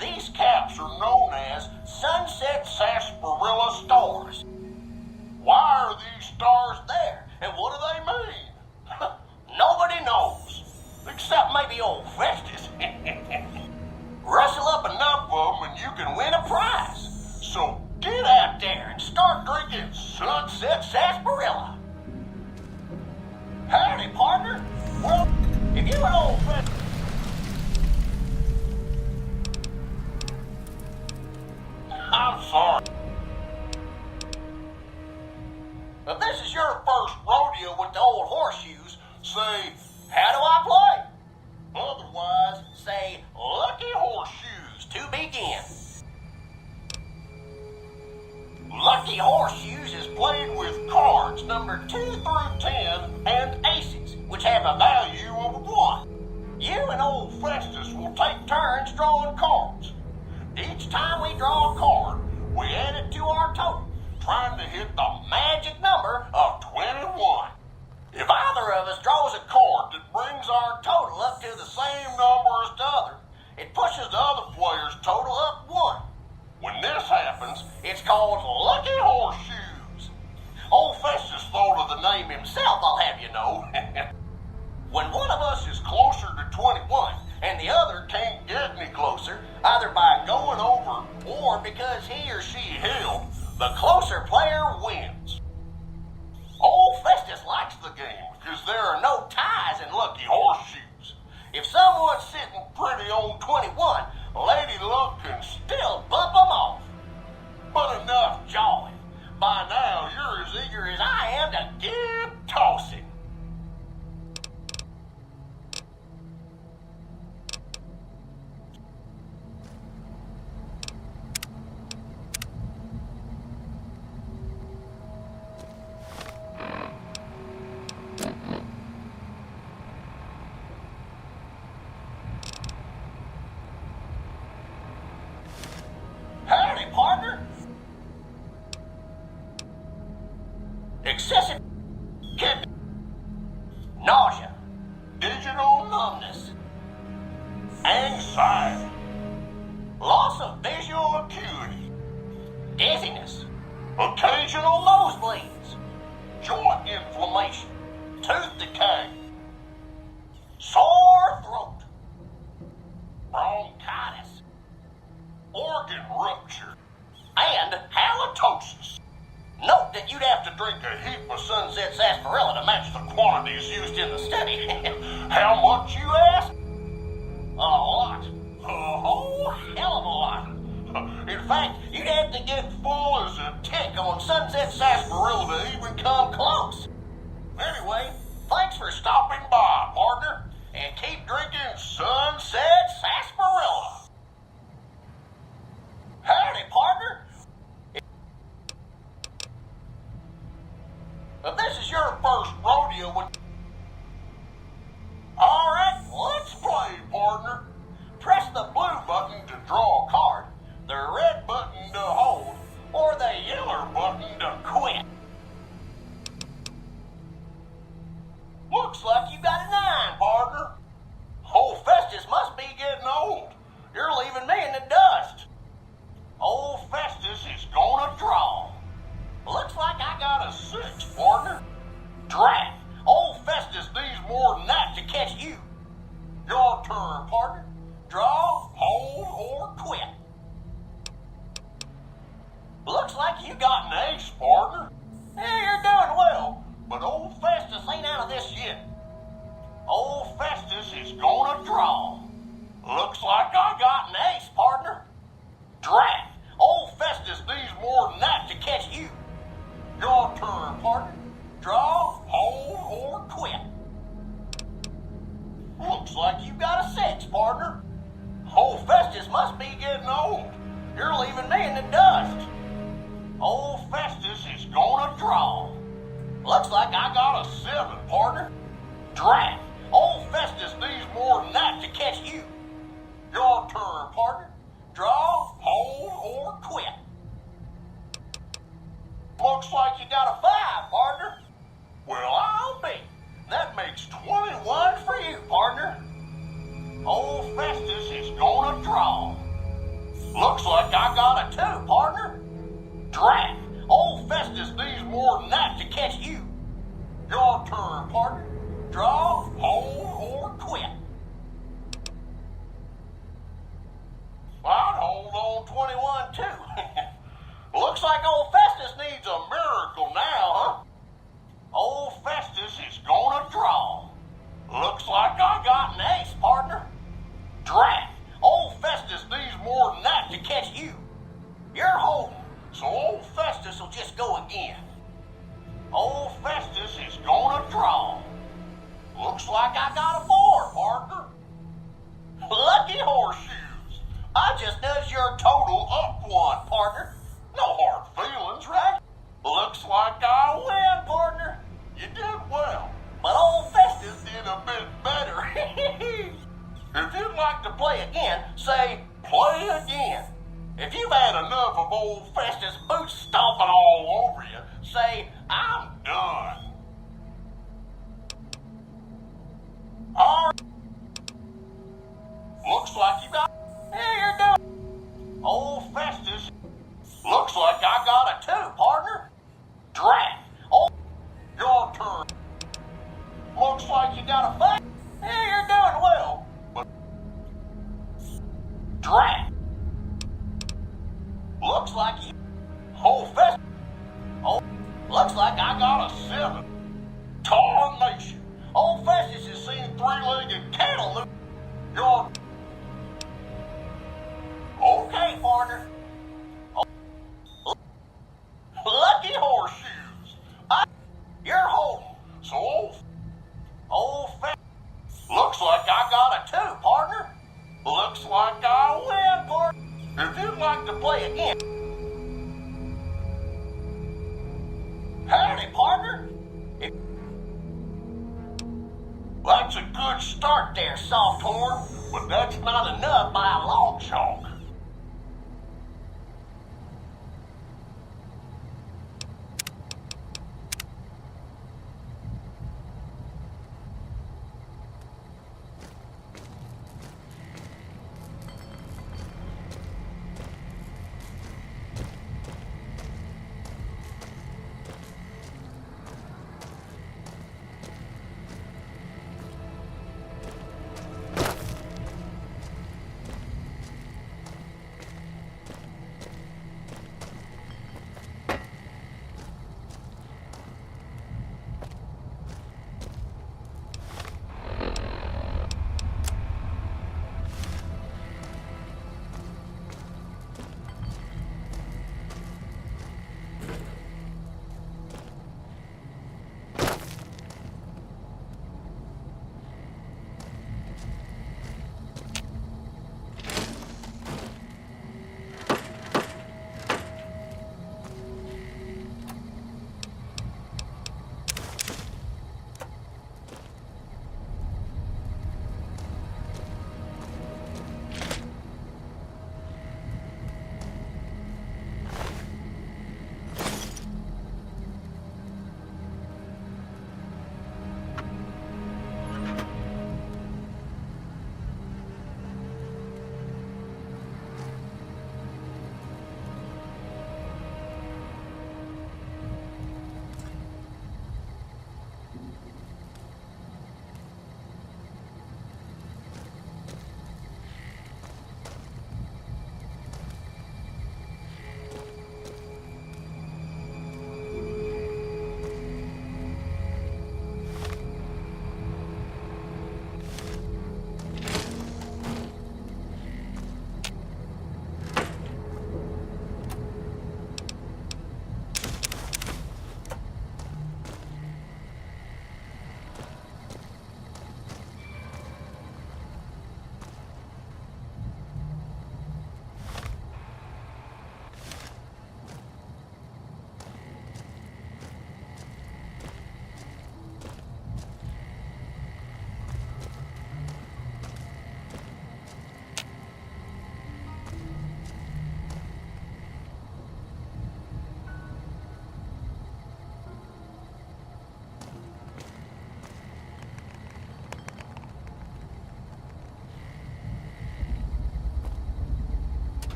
These caps are known as Sunset Sarsaparilla stars. Why are these stars there, and what do they mean? Nobody knows, except maybe old Festus. Rustle up enough of them and you can win a prize. So get out there and start drinking Sunset Sarsaparilla. Howdy, partner. Well, if you and old Festus... I'm sorry. If this is your first rodeo with the old horseshoes, say, how do I play? Otherwise, say, lucky horseshoes to begin. Lucky horseshoes is played with cards numbered 2 through 10 and aces, which have a value of 1. You and old Festus will take turns drawing cards. Each time we draw a card, we add it to our total, trying to hit the magic number of 21. If either of us draws a card that brings our total up to the same number as the other, it pushes the other player's total up 1. When this happens, it's called Lucky Horseshoes. Old Festus thought of the name himself, I'll have you know. When one of us is closer to 21 and the other can't get any closer, either by going over or because he or she held, the closer player wins. Old Festus likes the game because there are no ties in Lucky Horseshoes. If someone's sitting pretty on 21, Lady Luck can still bump them off. But enough jawing. By now, you're as eager as I am to get tossing. Howdy, partner. Excessive kidney, nausea, digital numbness, anxiety, loss of visual acuity, dizziness, occasional nosebleeds, joint inflammation, tooth decay, sore throat, bronchitis, organ rupture, and halitosis. Note that you'd have to drink a heap of Sunset Sarsaparilla to match the quantities used in the study. How much, you ask? A lot. A whole hell of a lot. In fact, you'd have to get full as a tick on Sunset Sarsaparilla to even come close. Anyway, thanks for stopping by, partner, and keep drinking Sunset Sarsaparilla. Howdy, partner. If this is your first rodeo with... Alright, let's play, partner. Press the blue button to draw a card, the red button to hold, or the yellow button to quit. Looks like you got a 9, partner. Old Festus must be getting old. You're leaving me in the dust. Old Festus is gonna draw. Looks like I got a 6, partner. Drat! Old Festus needs more than that to catch you. Your turn, partner. Draw, hold, or quit. Looks like you got an ace, partner. Yeah, you're doing well, but old Festus ain't out of this yet. Old Festus is gonna draw. Looks like I got an ace, partner. Drat! Old Festus needs more than that to catch you. Your turn, partner. Draw, hold, or quit. Looks like you got a 6, partner. Old Festus must be getting old. You're leaving me in the dust. Old Festus is gonna draw. Looks like I got a 7, partner. Drat! Old Festus needs more than that to catch you. Your turn, partner. Draw, hold, or quit. Looks like you got a 5, partner. Well, I'll be. That makes 21 for you, partner. Old Festus is gonna draw. Draw, hold, or quit. I'd hold on 21 too. Looks like old Festus needs a miracle now, huh? Old Festus is gonna draw. Looks like I got an ace, partner. Drat! Old Festus needs more than that to catch you. You're holding, so old Festus will just go again. Old Festus is gonna draw. Looks like I got a 4, partner. Lucky horseshoes. I just nudged your total up 1, partner. No hard feelings, right? Looks like I win, partner. You did well, but old Festus did a bit better. If you'd like to play again, say, play again. If you've had enough of old Festus boots stomping all over you, say, I'm done. Alright. Looks like you got... Here you're done. Old Festus. Looks like I got a 2, partner. Drat. Oh, your turn. Looks like you got a 5. Here you're doing well. But... Drat. Looks like you... Old Festus. Oh, looks like I got a 7. Tarnation. Old Festus has seen 3-legged cattle loose. You're... Okay, partner. Oh. Lucky horseshoes. You're holding. So old Festus. Looks like I got a 2, partner. Looks like I win, partner. If you'd like to play again. Howdy, partner. That's a good start there, Softhorn, but that's not enough by a long chalk.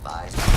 advised.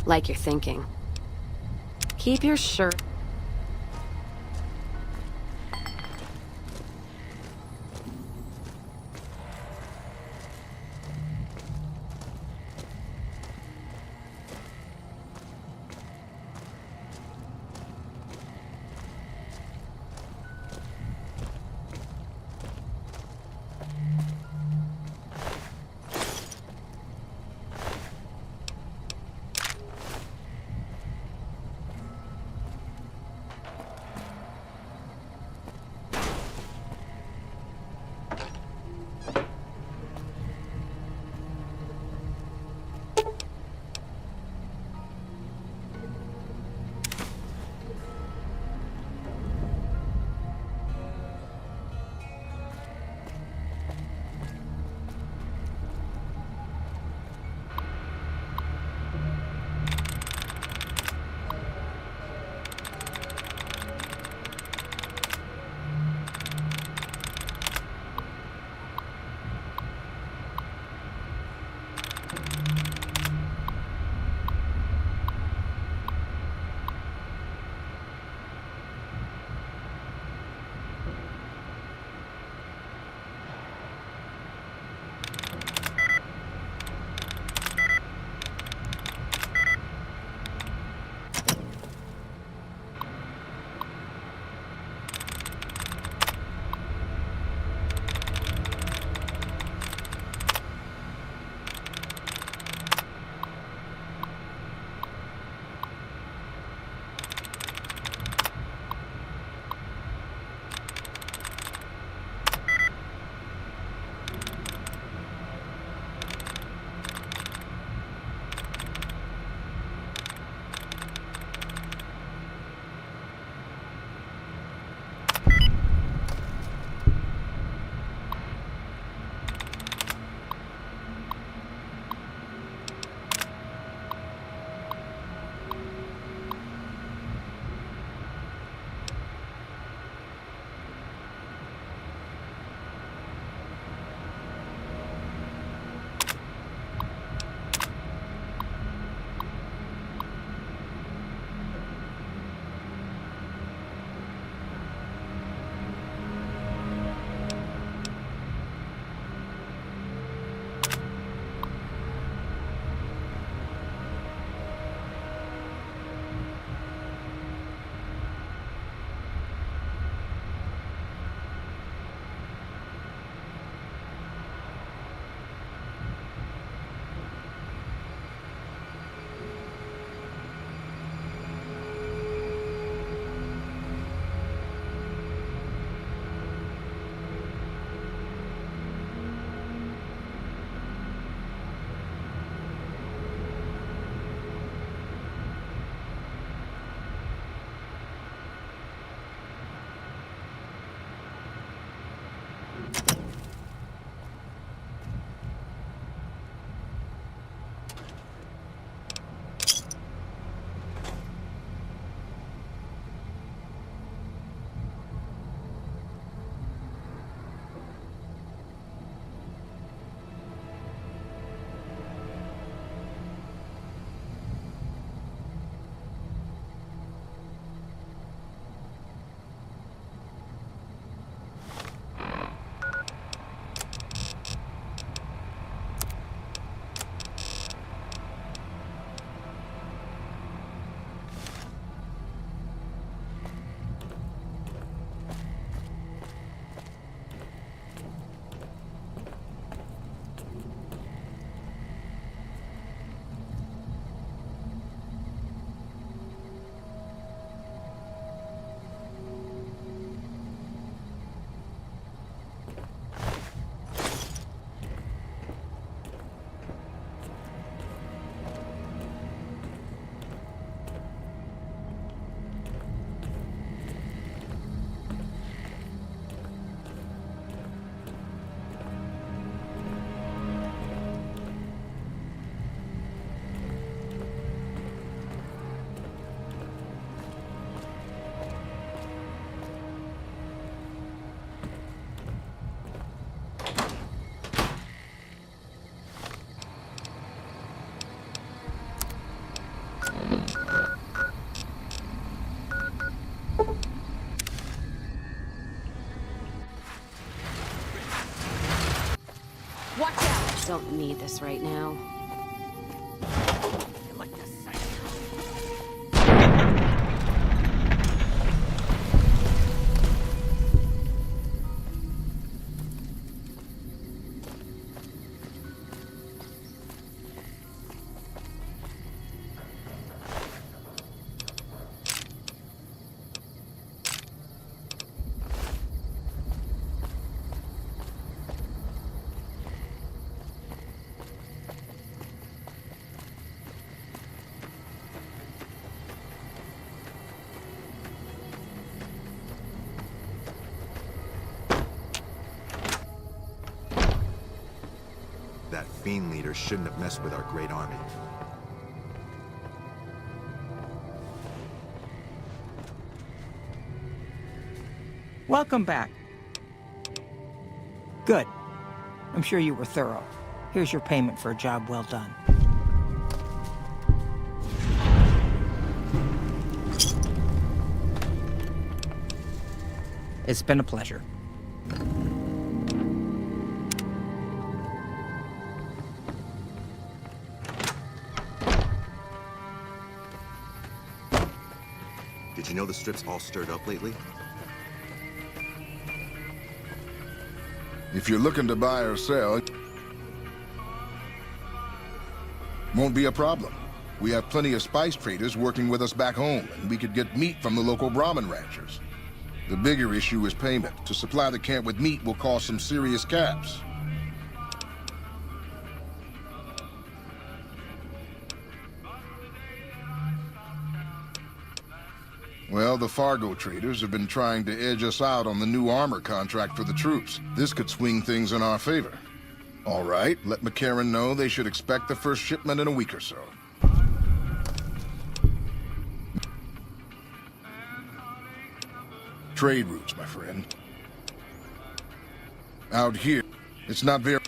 Like you're thinking. Keep your shirt... don't need this right now. That fiend leader shouldn't have messed with our great army. Welcome back. Good. I'm sure you were thorough. Here's your payment for a job well done. It's been a pleasure. Did you know the strip's all stirred up lately? If you're looking to buy or sell, it won't be a problem. We have plenty of spice traders working with us back home, and we could get meat from the local Brahmin ranchers. The bigger issue is payment. To supply the camp with meat will cause some serious caps. Well, the Fargo traders have been trying to edge us out on the new armor contract for the troops. This could swing things in our favor. All right, let McCarran know they should expect the first shipment in a week or so. Trade routes, my friend. Out here, it's not very...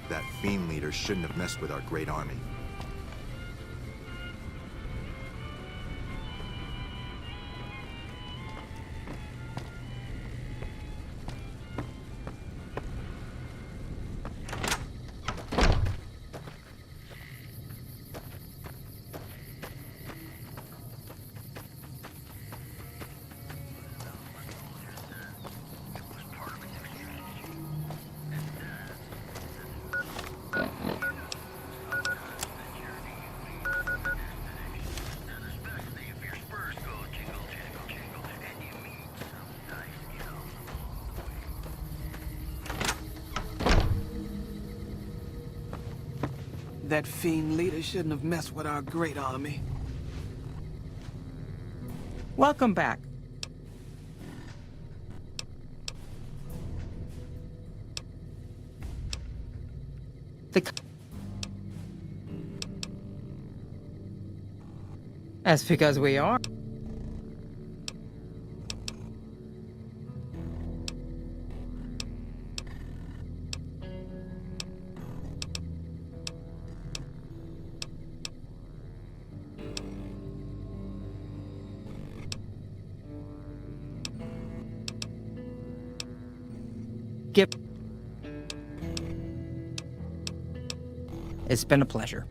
That fiend leader shouldn't have messed with our great army. That fiend leader shouldn't have messed with our great army. Welcome back. That's because we are. It's been a pleasure.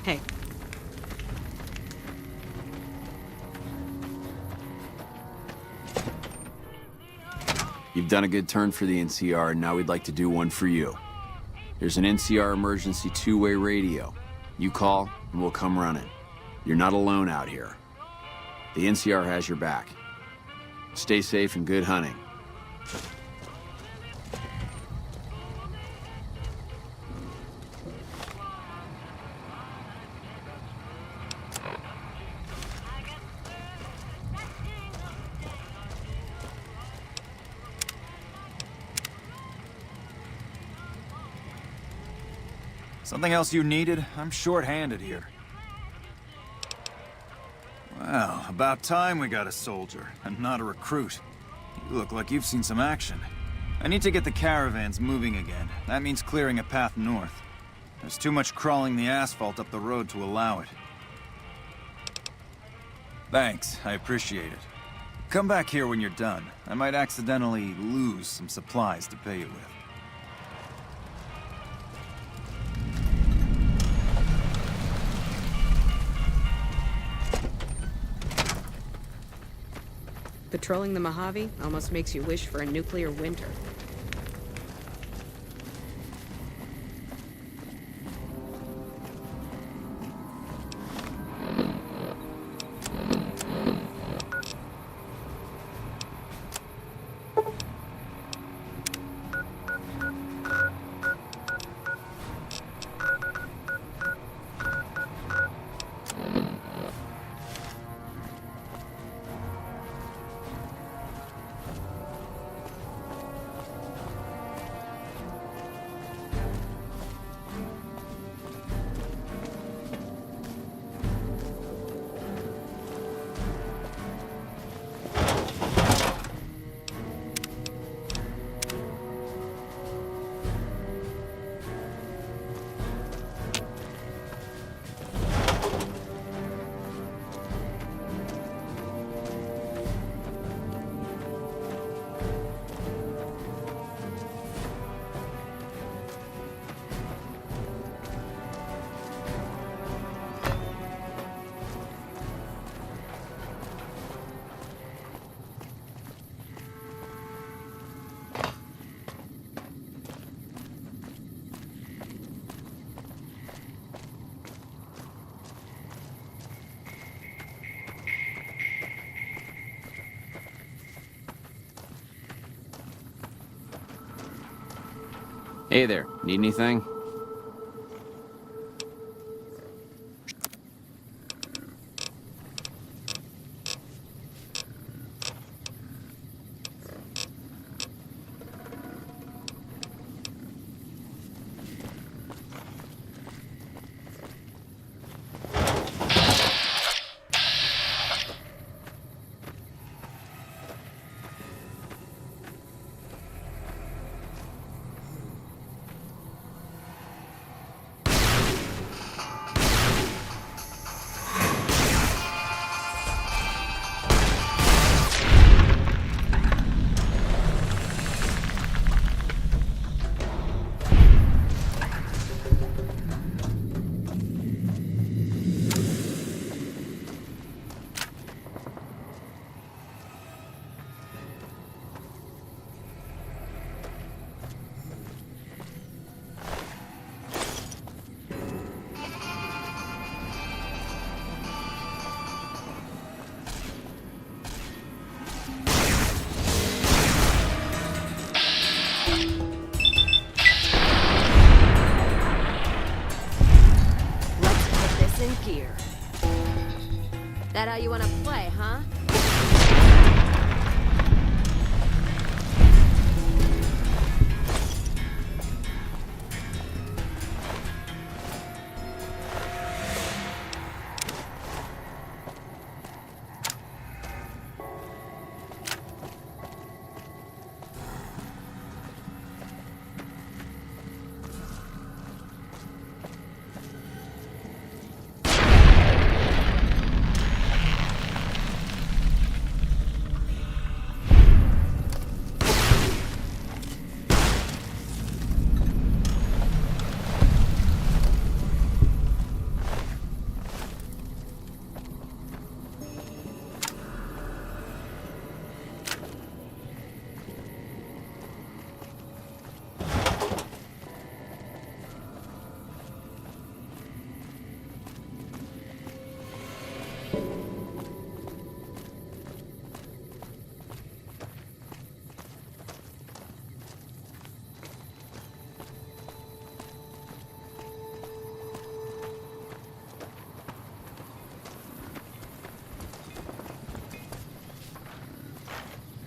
Hey. You've done a good turn for the NCR, and now we'd like to do one for you. There's an NCR emergency two-way radio. You call, and we'll come running. You're not alone out here. The NCR has your back. Stay safe and good hunting. Something else you needed? I'm short-handed here. Well, about time we got a soldier, and not a recruit. You look like you've seen some action. I need to get the caravans moving again. That means clearing a path north. There's too much crawling the asphalt up the road to allow it. Thanks, I appreciate it. Come back here when you're done. I might accidentally lose some supplies to pay you with. Patrolling the Mojave almost makes you wish for a nuclear winter. Hey there, need anything? here. That how you want to play, huh?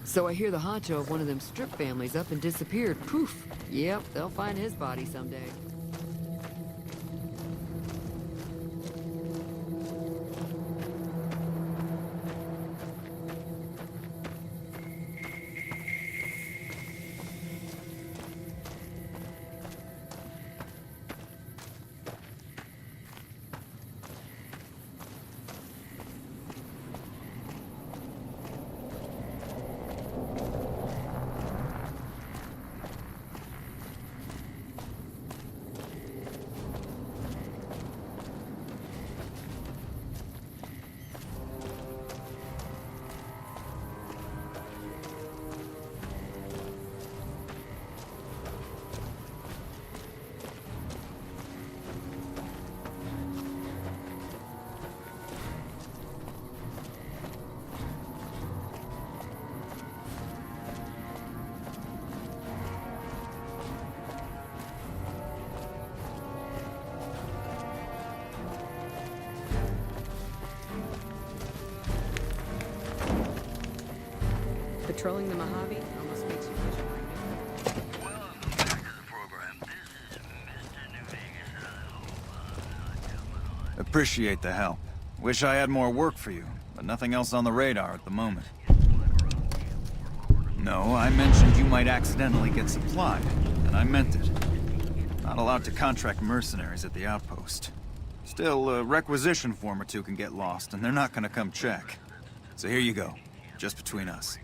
So I hear the honcho of one of them strip families up and disappeared. Poof. Yep, they'll find his body someday. Patrolling the Mojave almost makes you wish you were new. Appreciate the help. Wish I had more work for you, but nothing else on the radar at the moment. No, I mentioned you might accidentally get supplied, and I meant it. Not allowed to contract mercenaries at the outpost. Still, a requisition form or two can get lost, and they're not gonna come check. So here you go, just between us.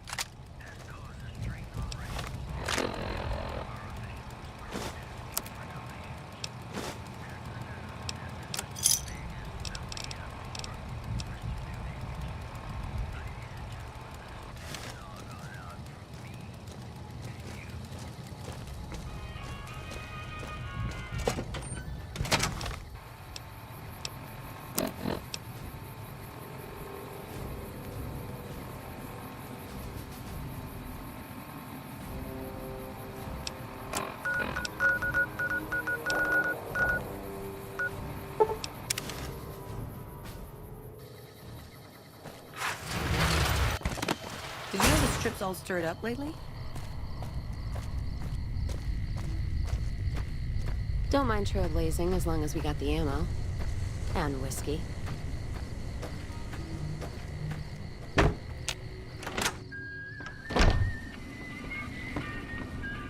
Did you know the strip's all stirred up lately? Don't mind trailblazing as long as we got the ammo. And whiskey.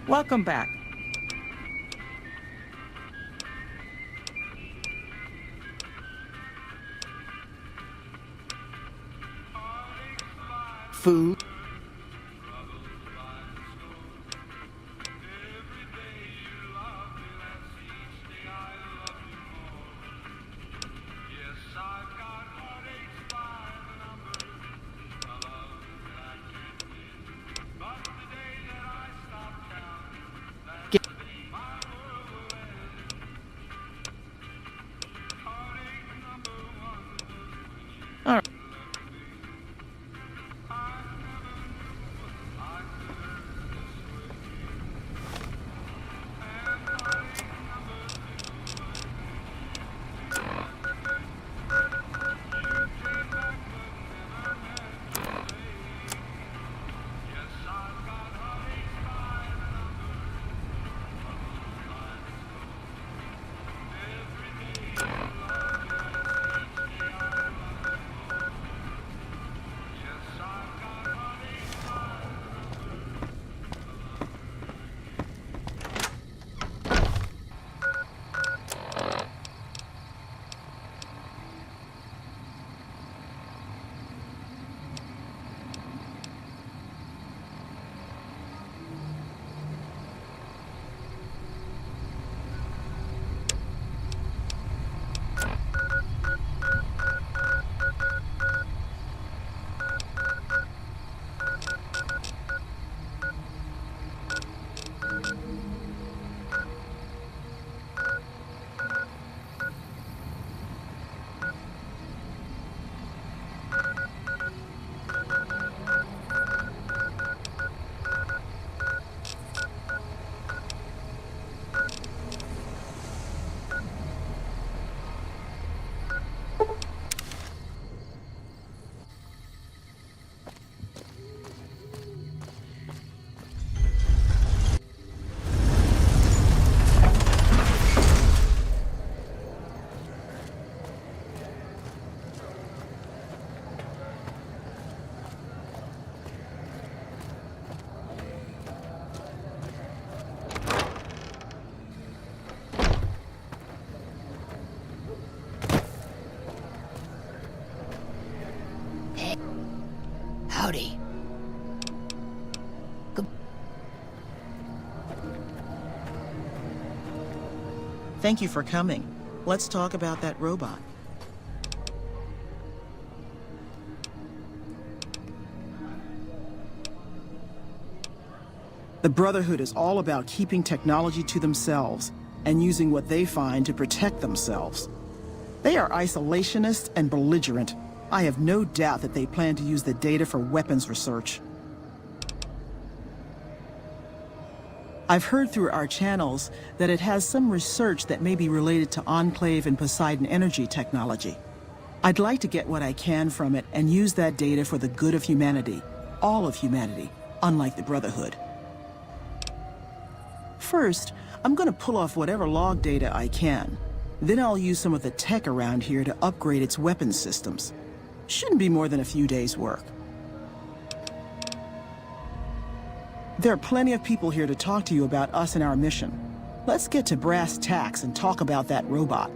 Welcome back. Food. All right. Howdy. Thank you for coming. Let's talk about that robot. The Brotherhood is all about keeping technology to themselves and using what they find to protect themselves. They are isolationist and belligerent. I have no doubt that they plan to use the data for weapons research. I've heard through our channels that it has some research that may be related to Enclave and Poseidon energy technology. I'd like to get what I can from it and use that data for the good of humanity, all of humanity, unlike the Brotherhood. First, I'm gonna pull off whatever log data I can. Then I'll use some of the tech around here to upgrade its weapons systems. Shouldn't be more than a few days' work. There are plenty of people here to talk to you about us and our mission. Let's get to brass tacks and talk about that robot.